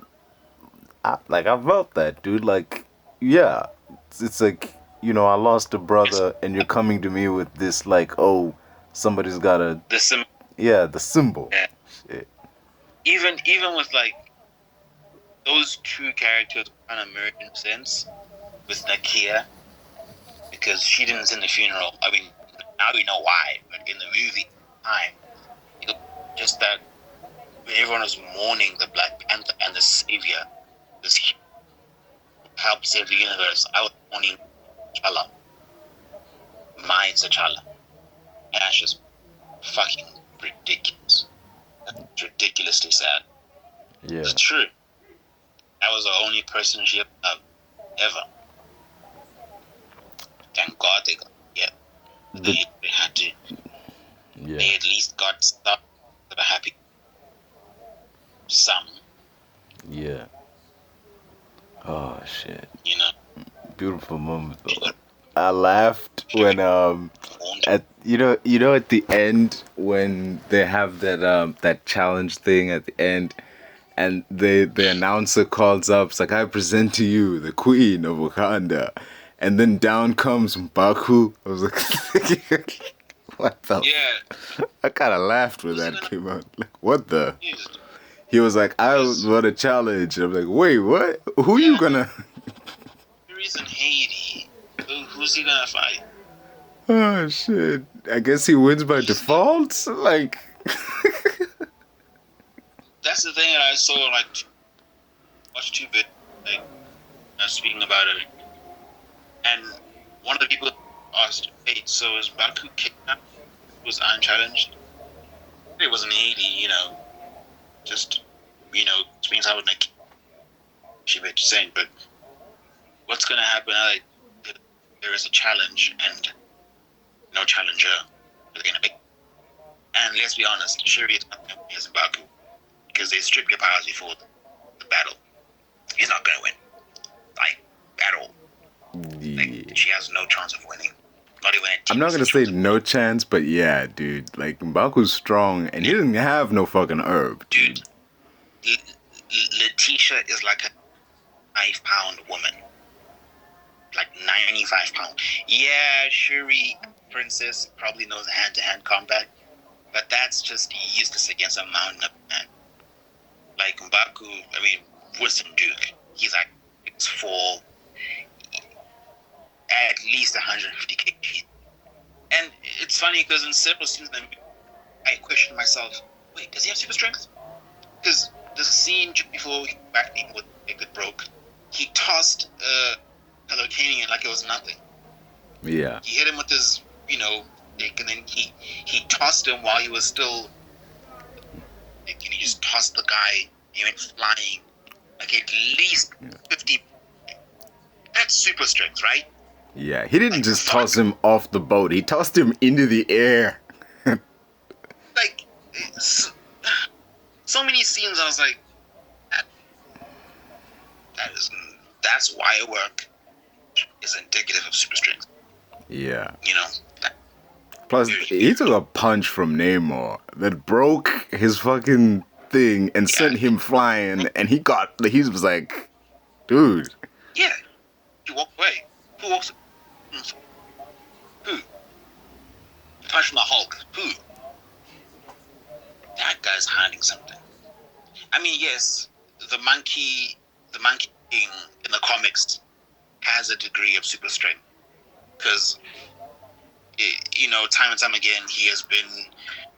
I felt that, dude, like, yeah, it's like, I lost a brother and you're coming to me with this, like, oh, somebody's gotta... The symbol. Yeah, the symbol. Yeah. Shit. Even with, like, those two characters kind of mirrored in a sense with Nakia, because she didn't attend the funeral. I mean, now we know why, but in the movie time, it was just that when everyone was mourning the Black Panther and the Savior, this help save the universe, I was mourning T'Challa. My T'Challa. And that's just fucking ridiculous. That's ridiculously sad. Yeah. It's true. That was the only person she loved, ever. Thank God they got they had to. Yeah. They at least got stuff that were happy. Some. Yeah. Oh shit. You know. Beautiful moment though. I laughed when at at the end when they have that challenge thing at the end, and the announcer calls up, it's like, I present to you the Queen of Wakanda, and then down comes Mbaku. I was like, what the? Yeah. I kind of laughed when that came out. Like, what the? Yes. He was like, I want a challenge. I'm like, wait, what? Who you gonna? He's in Haiti. Who's he gonna fight? Oh shit! I guess he wins by default. Like, that's the thing that I saw. Like, watched 2 bit, like, speaking about it, and one of the people asked, "Wait, so is Mbaku kidnapped? Was unchallenged? It was in Haiti, just means I would make she bit saying, but what's gonna happen? Like, there is a challenge and no challenger. They're gonna make. And let's be honest, Shuri is not going to win as Mbaku because they strip your powers before the battle. He's not going to win. Like, at all. yeah. Like, she has no chance of winning. Not even I'm not gonna say no chance, but yeah, dude. Like, Mbaku's strong, and he doesn't have no fucking herb. Dude, Letitia is like a 5-pound woman. Like 95 pounds. Yeah, Shuri, princess, probably knows hand-to-hand combat, but that's just useless against a mountain of man. Like Mbaku, Winston Duke, he's like 6'4", at least 150 kg. And it's funny because in several scenes, I question myself, wait, does he have super strength? Because the scene before he backed him with it broke, he tossed Hello-Canian like it was nothing. Yeah. He hit him with his, dick, and then he tossed him while he was still, and he just tossed the guy. He went flying, like at least 50. That's super strength, right? Yeah, he didn't just toss him off the boat. He tossed him into the air. Like, so many scenes, I was like, that's wire work is indicative of super strength. Yeah. That, Plus, he took a punch from Namor that broke his fucking thing and sent him flying, and he was like, dude. Yeah. He walked away. Who walks? Who? Punch from the Hulk. Who? That guy's hiding something. Yes, the monkey king in the comics has a degree of super strength. Because, time and time again, he has been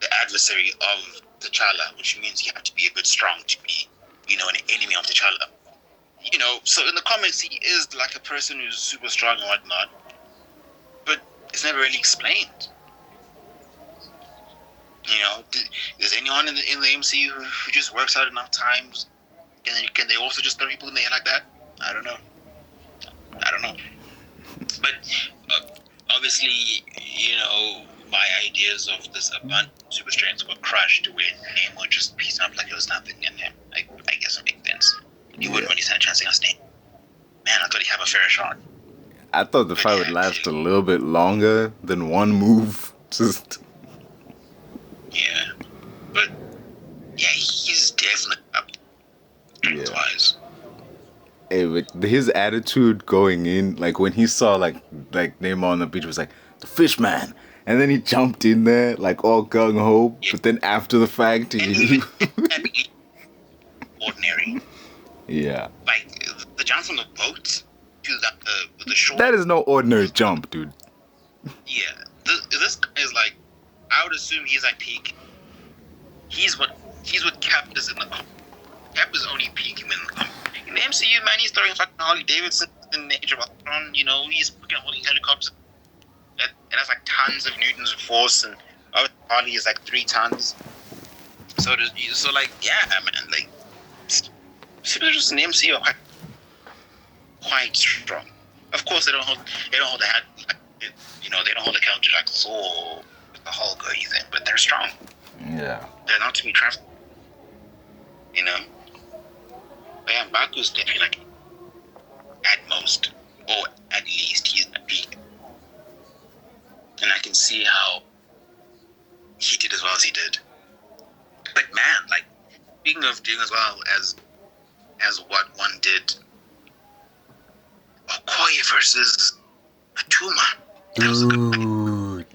the adversary of T'Challa, which means you have to be a bit strong to be, an enemy of T'Challa. So in the comics, he is like a person who's super strong and whatnot, but it's never really explained. Is anyone in the MCU who just works out enough times? Can they also just throw people in the head like that? I don't know. But obviously, my ideas of this abundant super strength were crushed when Namor just pieced up like it was nothing in him. I guess it makes sense. He wouldn't really stand a chance against Namor. Man, I thought he'd have a fair shot. I thought the fight would last a little bit longer than one move. Just. Yeah. But, yeah, he's definitely up strength-wise. Hey, but his attitude going in, like when he saw like Namor on the beach, was like, the fish man. And then he jumped in there like all gung ho. Yeah. But then after the fact, he ordinary. Yeah. Like the jump from the boat to the shore. That is no ordinary jump, dude. Yeah, this guy is like, I would assume he's like peak. He's what Cap is in the comic. Cap is only peaking in the comic. In the MCU, man, he's throwing fucking Harley Davidson in the Age of Ultron. You know, he's fucking holding helicopters. It has like tons of newtons of force, and Harley is like 3 tons. So like, yeah, man, like superheroes in the MCU are quite strong. Of course, they don't hold the hand, like, you know, they don't hold a counter like Thor, the Hulk or anything, but they're strong. Yeah. They're not to be trifled. You know. But yeah, Mbaku's definitely like at most, or at least he's the peak. And I can see how he did as well as he did. But man, like, speaking of doing as well as what one did, Okoye versus Atuma. Dude.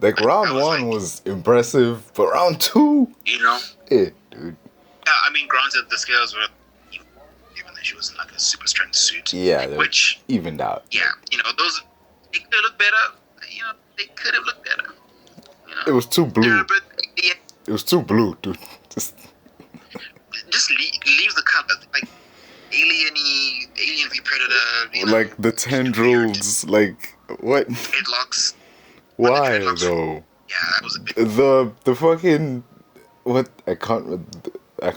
Like, round 1 was impressive, but round 2? You know? Yeah, dude. Yeah, I mean, granted, the scales were, given that she was in like a super strength suit. Yeah, which evened out. Yeah, you know, those, they could have looked better. You know, they could have looked better. You know? It was too blue. Yeah. It was too blue, dude. Just leave the color. Like, alien v Predator. You know, like the tendrils, like, what? Headlocks. Why, though? Yeah, that was a bit... The fucking... What? I can't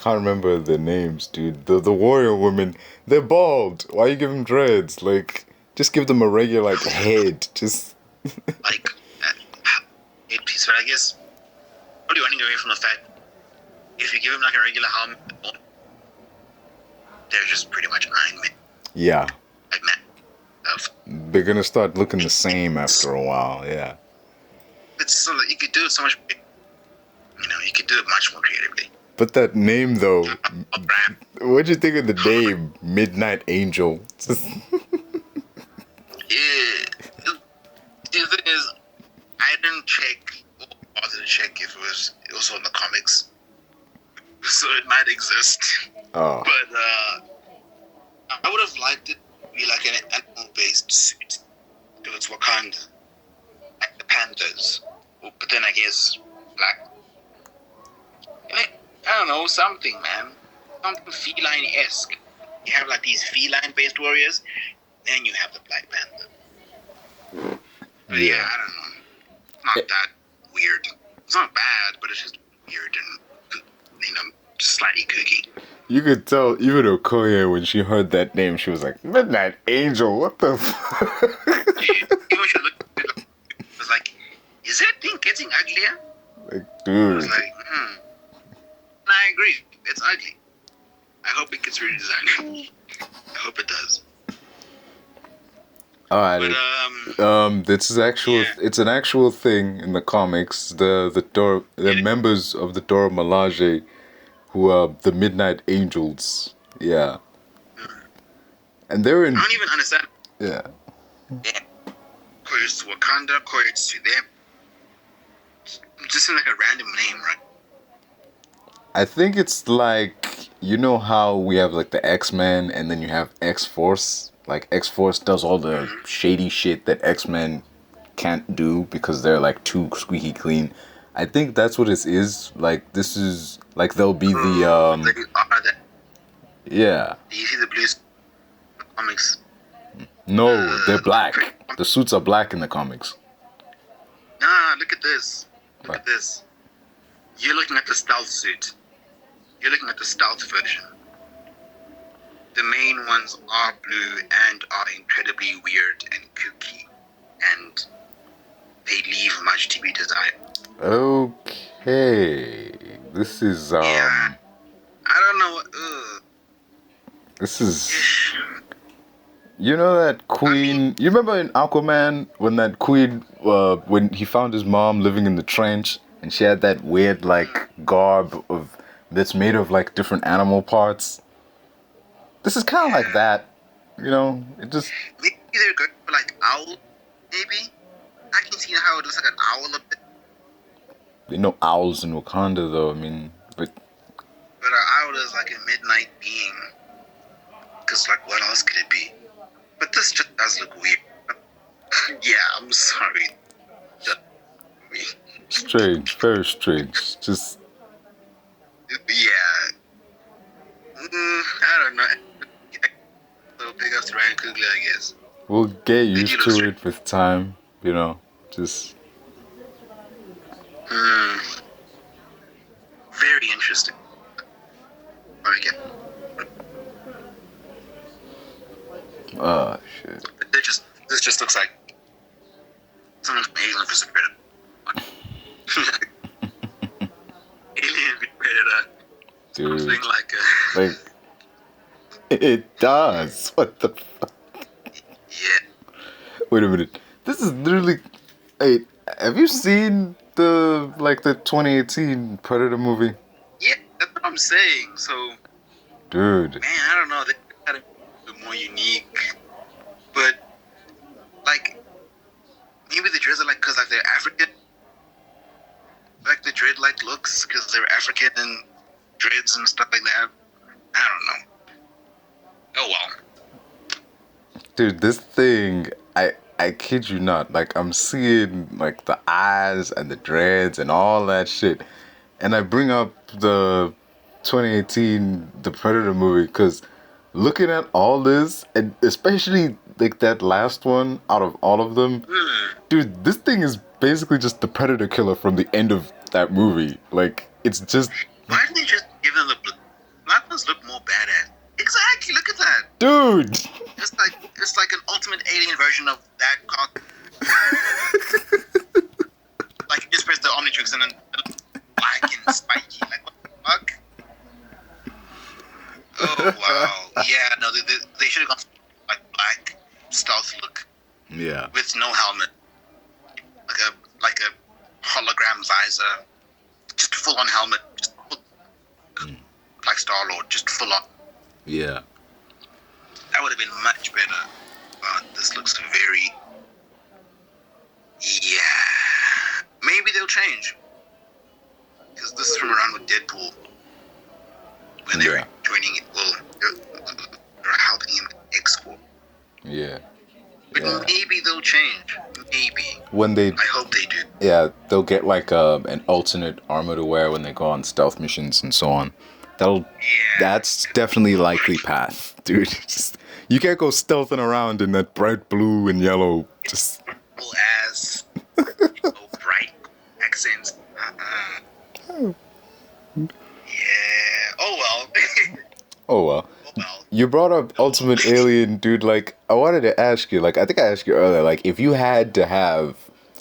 remember the names, dude. The warrior women, they're bald. Why you give them dreads? Like, just give them a regular, like, head. Just... like, headpiece. But I guess, probably running away from the fact, if you give them, like, a regular helmet, they're just pretty much Iron Man. Yeah. Like, man. They're gonna start looking the same after a while, yeah. It's so, like, you could do it so much, you know, you could do it much more creatively. But that name, though, what'd you think of the name, Midnight Angel? Yeah. The thing is, I didn't check, or bother to check if it was also in the comics. So it might exist. Oh. But, I would have liked it to be like an animal-based suit. If it's Wakanda. Like the Panthers. But then I guess, Black. Like, I don't know, something, man. Something feline-esque. You have like these feline-based warriors, then you have the Black Panther. But yeah, I don't know. It's not that weird. It's not bad, but it's just weird and, you know, just slightly kooky. You could tell even Okoye, when she heard that name, she was like, Midnight Angel, what the fuck? Even when she looked at it, it was like, is that thing getting uglier? Like, dude. I was like, And I agree. It's ugly. I hope it gets redesigned. I hope it does. Alright. This is actual. Yeah. It's an actual thing in the comics. The members of the Dora Milaje, who are the Midnight Angels. Yeah. And they're in. I don't even understand. Yeah. Okoye's to Wakanda, Okoye's to them. Just like a random name, right? I think it's like, you know how we have like the X-Men and then you have X-Force? Like X-Force does all the shady shit that X-Men can't do because they're like too squeaky clean. I think that's what it is. Like, this is like they'll be the yeah. Do you see the blue comics? No, they're black. The suits are black in the comics. Nah, look at this. Look at this. You're looking at the stealth suit. You're looking at the stealth version. The main ones are blue and are incredibly weird and kooky, and they leave much to be desired. Okay, this is yeah. I don't know. This is. You know that queen. You remember in Aquaman when that queen, when he found his mom living in the trench, and she had that weird like garb that's made of like different animal parts. This is kind of like that, you know. It just maybe they're good for like owl. Maybe I can see how it looks like an owl a bit. You know, owls in Wakanda, though. I mean, but an owl is like a midnight being. Cause like, what else could it be? But this just does look weird. Yeah, I'm sorry. It does Strange, very strange. Just Yeah. I don't know. So big up to Ryan Coogler, I guess. we'll get They do used look to strange. it with time, you know. Just Very interesting. Again, shit. this just looks like something from Alien vs. Predator. Alien vs. Predator. Dude. Something like Like it does. What the fuck? yeah. Wait a minute. This is literally. Hey, have you seen the 2018 Predator movie? Yeah, that's what I'm saying. So, Dude. man, I don't know. They gotta be a bit more unique. But, like, maybe the dreads are like, because, like, they're African. Like, the dread, like, looks, because they're African and dreads and stuff like that. I don't know. Oh, well. Dude, this thing, I kid you not, like I'm seeing like the eyes and the dreads and all that shit. And I bring up the 2018 The Predator movie because looking at all this, and especially like that last one out of all of them, dude, this thing is basically just the Predator killer from the end of that movie. Like, it's just... Why didn't they just give them the black ones look more badass? Exactly, look at that. Dude! It's like an ultimate alien version of that cock. Like you just press the Omnitrix and then black and spiky. Like what the fuck? Oh wow. Yeah, no, they should have gone for, like black stealth look Yeah. with no helmet. Like a hologram visor. Just full on helmet. Just full, like Star-Lord, just full on. Yeah. That would have been much better. But this looks very... Yeah. Maybe they'll change. Because this is from around with Deadpool. When they were joining it. Well, they're helping him with X-Corp. Yeah. But maybe they'll change. Maybe. When they... I hope they do. Yeah, they'll get like an alternate armor to wear when they go on stealth missions and so on. That's definitely a likely path, dude. Just, you can't go stealthing around in that bright blue and yellow. Just As bright accents. Yeah. Oh well. oh well. Oh well. You brought up Ultimate Alien, dude. Like, I wanted to ask you. Like, I think I asked you earlier. Like, if you had to have,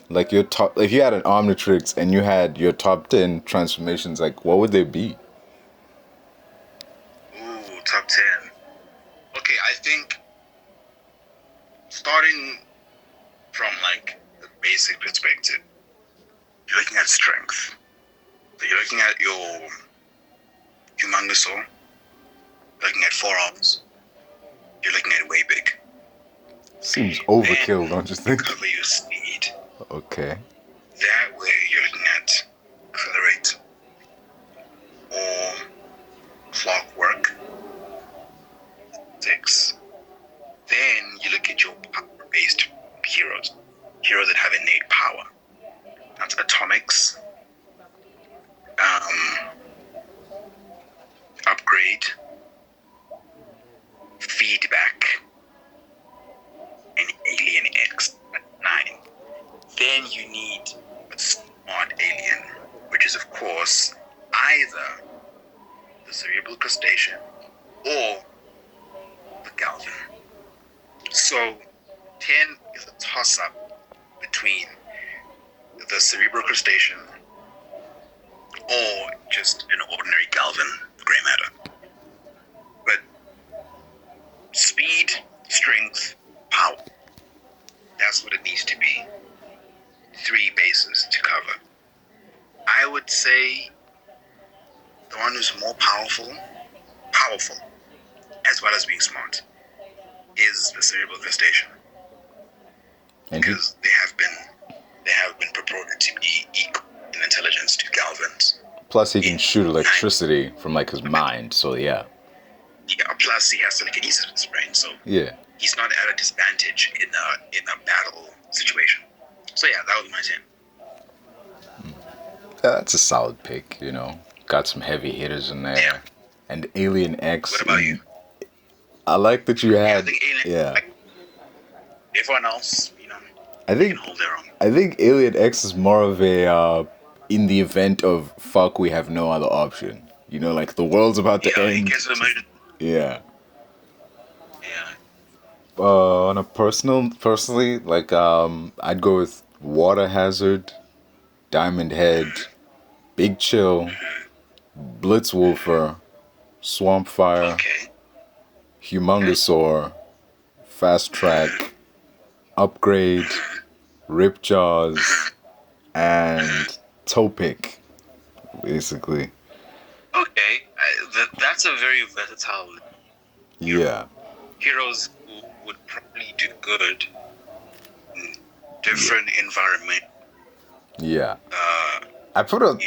like, your top, if you had an Omnitrix and you had your top 10 transformations, like, what would they be? Ooh, top 10. Okay, I think starting from like the basic perspective, you're looking at strength. So you're looking at your humongous soul. You're looking at forearms. You're looking at way big. Seems overkill, Then don't you think? cover your speed. Okay. That way you're looking at accelerate or clockwork. 6. Then you look at your power-based heroes. Heroes that have innate power. That's atomics. Upgrade. Feedback. And Alien X at 9. Then you need a smart alien, which is of course either the cerebral crustacean or the Galvin. So 10 is a toss-up between the cerebral crustacean or just an ordinary Galvin gray matter. But speed, strength, power. That's what it needs to be. 3 bases to cover. I would say the one who's more powerful, as well as being smart, is the cerebral crustacean. Because they have been purported to be equal in intelligence to Galvins. Plus, he can shoot electricity from like his mind. So yeah. Yeah. Plus, he has telekinesis in his brain, so yeah, he's not at a disadvantage in a battle situation. So yeah, that would be my 10. That's a solid pick, you know. Got some heavy hitters in there. Yeah. And Alien X. What about you? I like that you Yeah, I had. think Alien. Yeah. Like, everyone else, I they think can hold their own. I think Alien X is more of a in the event of fuck, we have no other option. You know, like the world's about to Yeah, in end. case of emergency. Yeah. Yeah. On a personally, like I'd go with Water Hazard, Diamond Head, Big Chill, Blitzwolfer, Swamp Fire, Okay. Humongousaur, Fast Track, Upgrade, Ripjaws, and Topic, basically. Okay. That's a very versatile hero. Yeah. Heroes who would probably do good in different environment. Yeah. Uh, I put a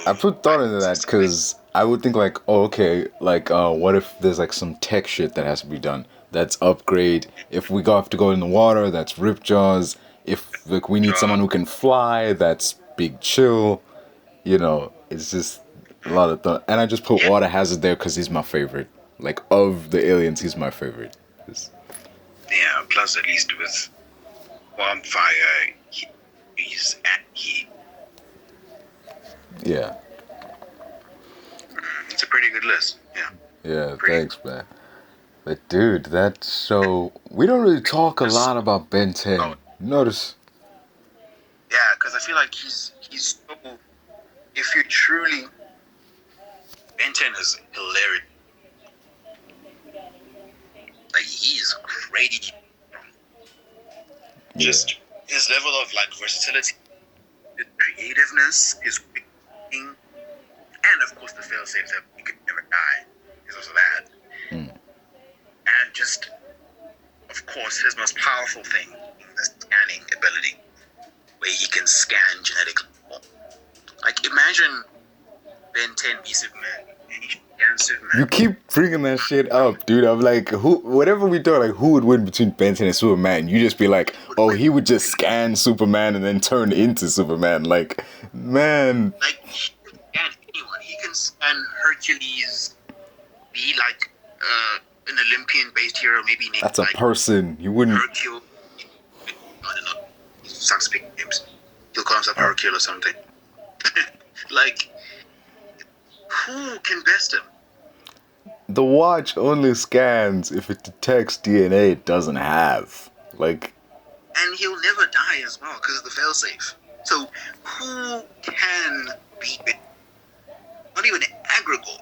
I put thought into that because I would think like, oh, okay, like what if there's like some tech shit that has to be done? That's Upgrade. If we have to go in the water, that's Ripjaws. If like we need someone who can fly, that's Big Chill. You know, it's just a lot of thought. And I just put Water Hazard there because he's my favorite. Like of the aliens, he's my favorite. Yeah. Plus, at least with Wildfire, he's and he. Yeah. It's a pretty good list. Yeah. Yeah. Thanks, man. But dude, that show, we don't really talk a lot about Ben 10. Oh. Notice. Yeah, because I feel like he's so. If you truly, Ben 10 is hilarious. Like he's crazy. Just his level of like versatility, his creativeness, his thinking, and of course the failsafe that he could never die is also that. And just, of course, his most powerful thing, the scanning ability, where he can scan genetically. Like imagine Ben 10 be Superman and he scans Superman. You keep bringing that shit up, dude. I'm like, whatever we thought, like, who would win between Ben 10 and Superman? You just be like, oh, he would just scan Superman and then turn into Superman. Like, man. Like, he can scan anyone. He can scan Hercules, be like an Olympian-based hero, maybe named That's a like person. You wouldn't. Hercule. I don't know. He sucks big names. He'll call himself Hercule or something. Like, who can best him? The watch only scans if it detects DNA it doesn't have. Like, And he'll never die as well because of the failsafe. So who can beat it? Not even Agrigor.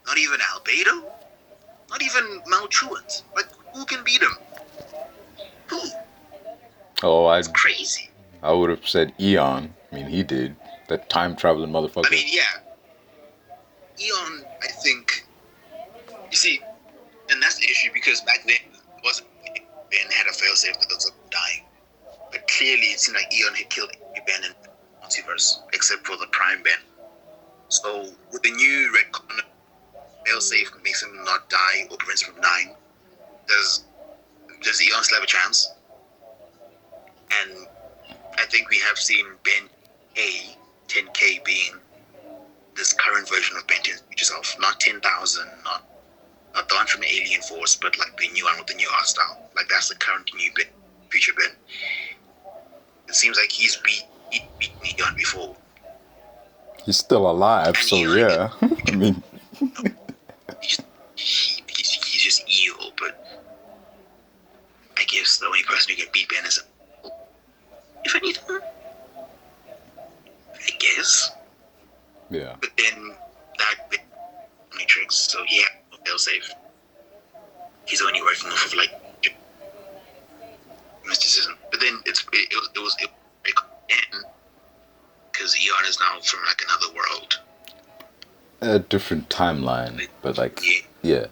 Not even Albedo. Not even Maltruant. Like, who can beat him? Who? oh, It's crazy. I would have said Eon. I mean, he did. That time traveling motherfucker. I mean, yeah. Eon, I think. You see, and that's the issue because back then it wasn't Ben had a failsafe because of dying. But clearly it seemed like Eon had killed every Ben in the multiverse except for the Prime Ben. So with the new retcon, failsafe makes him not die or prevents him from dying. Does Eon still have a chance? And I think we have seen Ben A, 10K being this current version of Ben 10's future self. Not 10,000, not the one from Alien Force, but like the new one with the new art style. Like that's the current new Ben, future Ben. It seems like he's beaten Eon before. He's still alive, And so Eon, yeah. I mean, he's just evil, but I guess the only person who can beat Ben is if anything. I guess. yeah. But then that bit Omnitrix, so yeah, they'll save. He's only working off of like mysticism. But then it was because Eon is now from like another world. A different timeline, but like, yeah.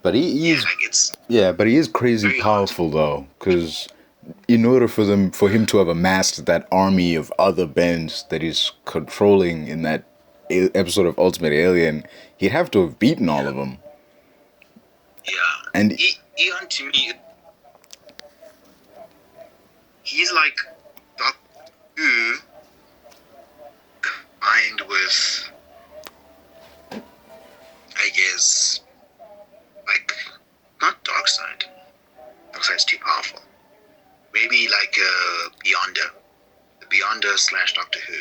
But he is, like it's but he is crazy powerful though, because in order for him to have amassed that army of other Bens that he's controlling in that episode of Ultimate Alien, he'd have to have beaten all of them. Yeah. And Eon to me, he's like Who combined with, I guess, like, not Darkseid. Darkseid's too powerful. Maybe like a Beyonder. The Beyonder / Doctor Who.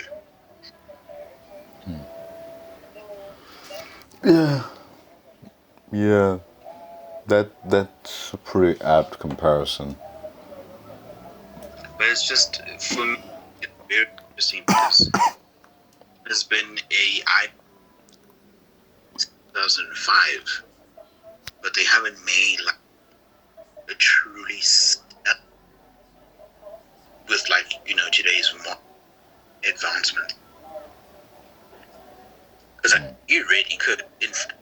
Yeah. That's a pretty apt comparison. But it's just, for me, it's very interesting because there's been a 2005, but they haven't made like a truly with, like, you know, today's more advancement. Because you really could, in fact,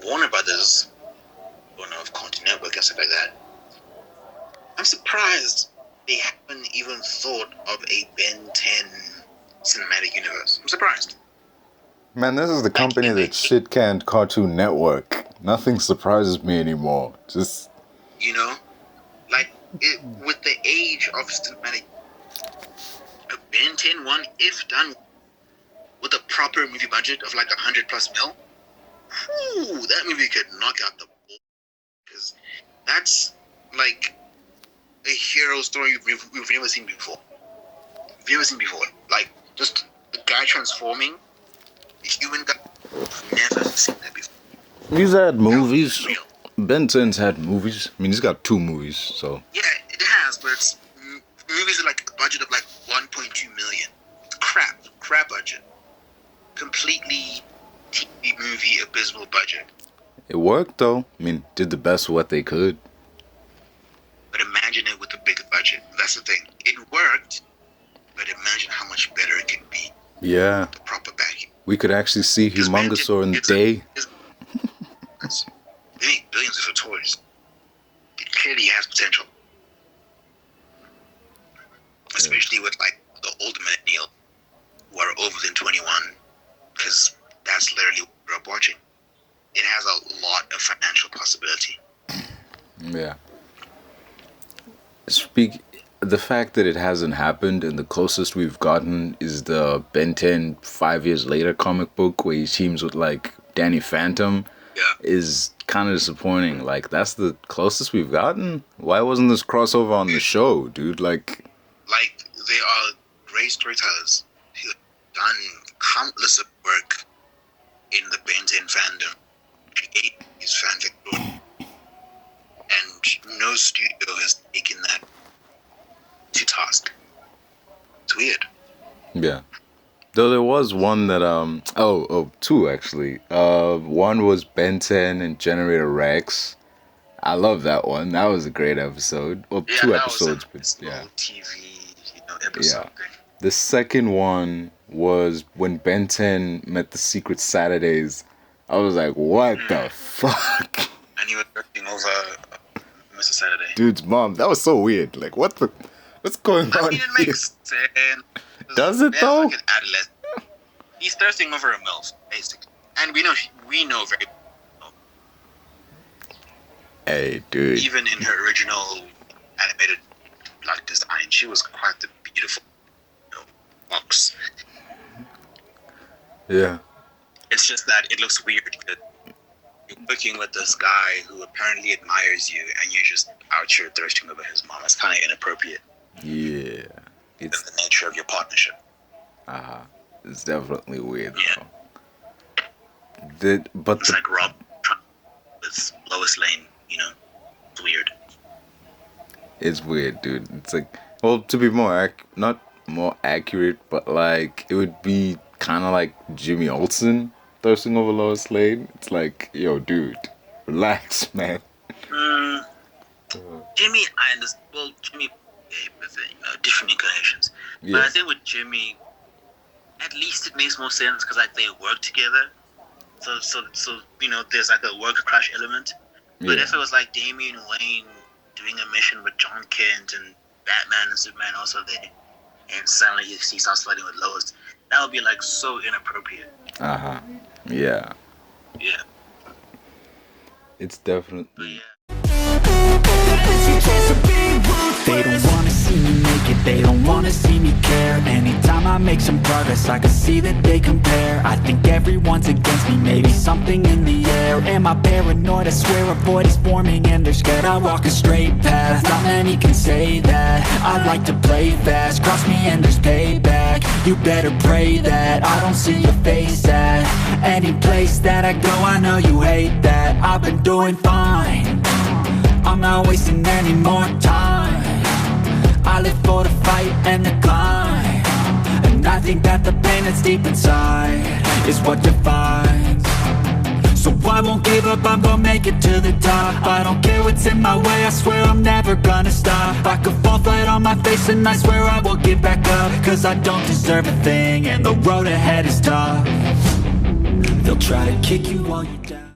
Warner Brothers, owner of Cartoon Network and stuff like that, I'm surprised they haven't even thought of a Ben 10 cinematic universe. I'm surprised. Man, this is the company that shit-canned Cartoon Network. Nothing surprises me anymore. Just... You know? Like, with the age of cinematic, a Ben 10 one, if done with a proper movie budget of like 100+ mil, whew, that movie could knock out the ball. Because that's like a hero story we've never seen before. Like, just the guy transforming, the human guy, we've never seen that before. He's had movies. Ben 10's had movies. I mean, he's got 2 movies, so... Yeah, it has, but it's movies are like a budget of like 1.2 million. Crap budget. Completely TV movie abysmal budget. It worked, though. I mean, did the best of what they could. But imagine it with a bigger budget. That's the thing. It worked, but imagine how much better it could be. Yeah. With the proper backing. We could actually see Humongosaur in the day. They make billions of toys. It clearly has potential. Especially with like the older millennials who are over than 21. Because that's literally what we're watching. It has a lot of financial possibility. Yeah. The fact that it hasn't happened and the closest we've gotten is the Ben 10 5 years later comic book where he teams with like Danny Phantom is kind of disappointing. Like, that's the closest we've gotten. Why wasn't this crossover on the show, dude? Like they are great storytellers who have done countless of work in the Ben 10 fandom, creating his fanfic story, and no studio has taken that to task. It's weird. Yeah. Though there was one that, 2 actually. One was Ben 10 and Generator Rex. I love that one. That was a great episode. Well, yeah, 2 episodes, but yeah. TV, episode thing. The second one was when Ben 10 met the Secret Saturdays. I was like, what the fuck? And he was working over Mr. Saturday. Dude's mom. That was so weird. Like, what's going on? I mean, it makes sense. Does it though? Like an adolescent. He's thirsting over a MILF, basically, and we know very well. Hey, dude. Even in her original animated like design, she was quite the beautiful, box. Yeah. It's just that it looks weird because you're working with this guy who apparently admires you, and you're just out here thirsting over his mom. It's kind of inappropriate. Yeah. It's the nature of your partnership. It's definitely weird. Yeah. Though. It's like Rob with Lois Lane, It's weird. It's weird, dude. It's like, well, to be not more accurate, but like, it would be kind of like Jimmy Olsen thirsting over Lois Lane. It's like, yo, dude, relax, man. Jimmy, I understand. Well, Jimmy, different inclinations. Yeah. But I think with Jimmy, at least it makes more sense because like they work together. So there's like a work crush element. But if it was like Damian Wayne doing a mission with John Kent and Batman and Superman also there, and suddenly he starts fighting with Lois, that would be like so inappropriate. Yeah. Yeah. It's definitely. But yeah. They don't wanna see me make it like they don't wanna see me care. Anytime I make some progress, I can see that they compare. I think everyone's against me, maybe something in the air. Am I paranoid? I swear a void is forming and they're scared. I walk a straight path, not many can say that. I like to play fast, cross me and there's payback. You better pray that I don't see your face at any place that I go. I know you hate that. I've been doing fine, I'm not wasting any more time. I live for the fight and the climb, and I think that the pain that's deep inside is what defines. So I won't give up, I'm gonna make it to the top. I don't care what's in my way, I swear I'm never gonna stop. I could fall flat on my face and I swear I will get back up, cause I don't deserve a thing and the road ahead is tough. They'll try to kick you while you're down.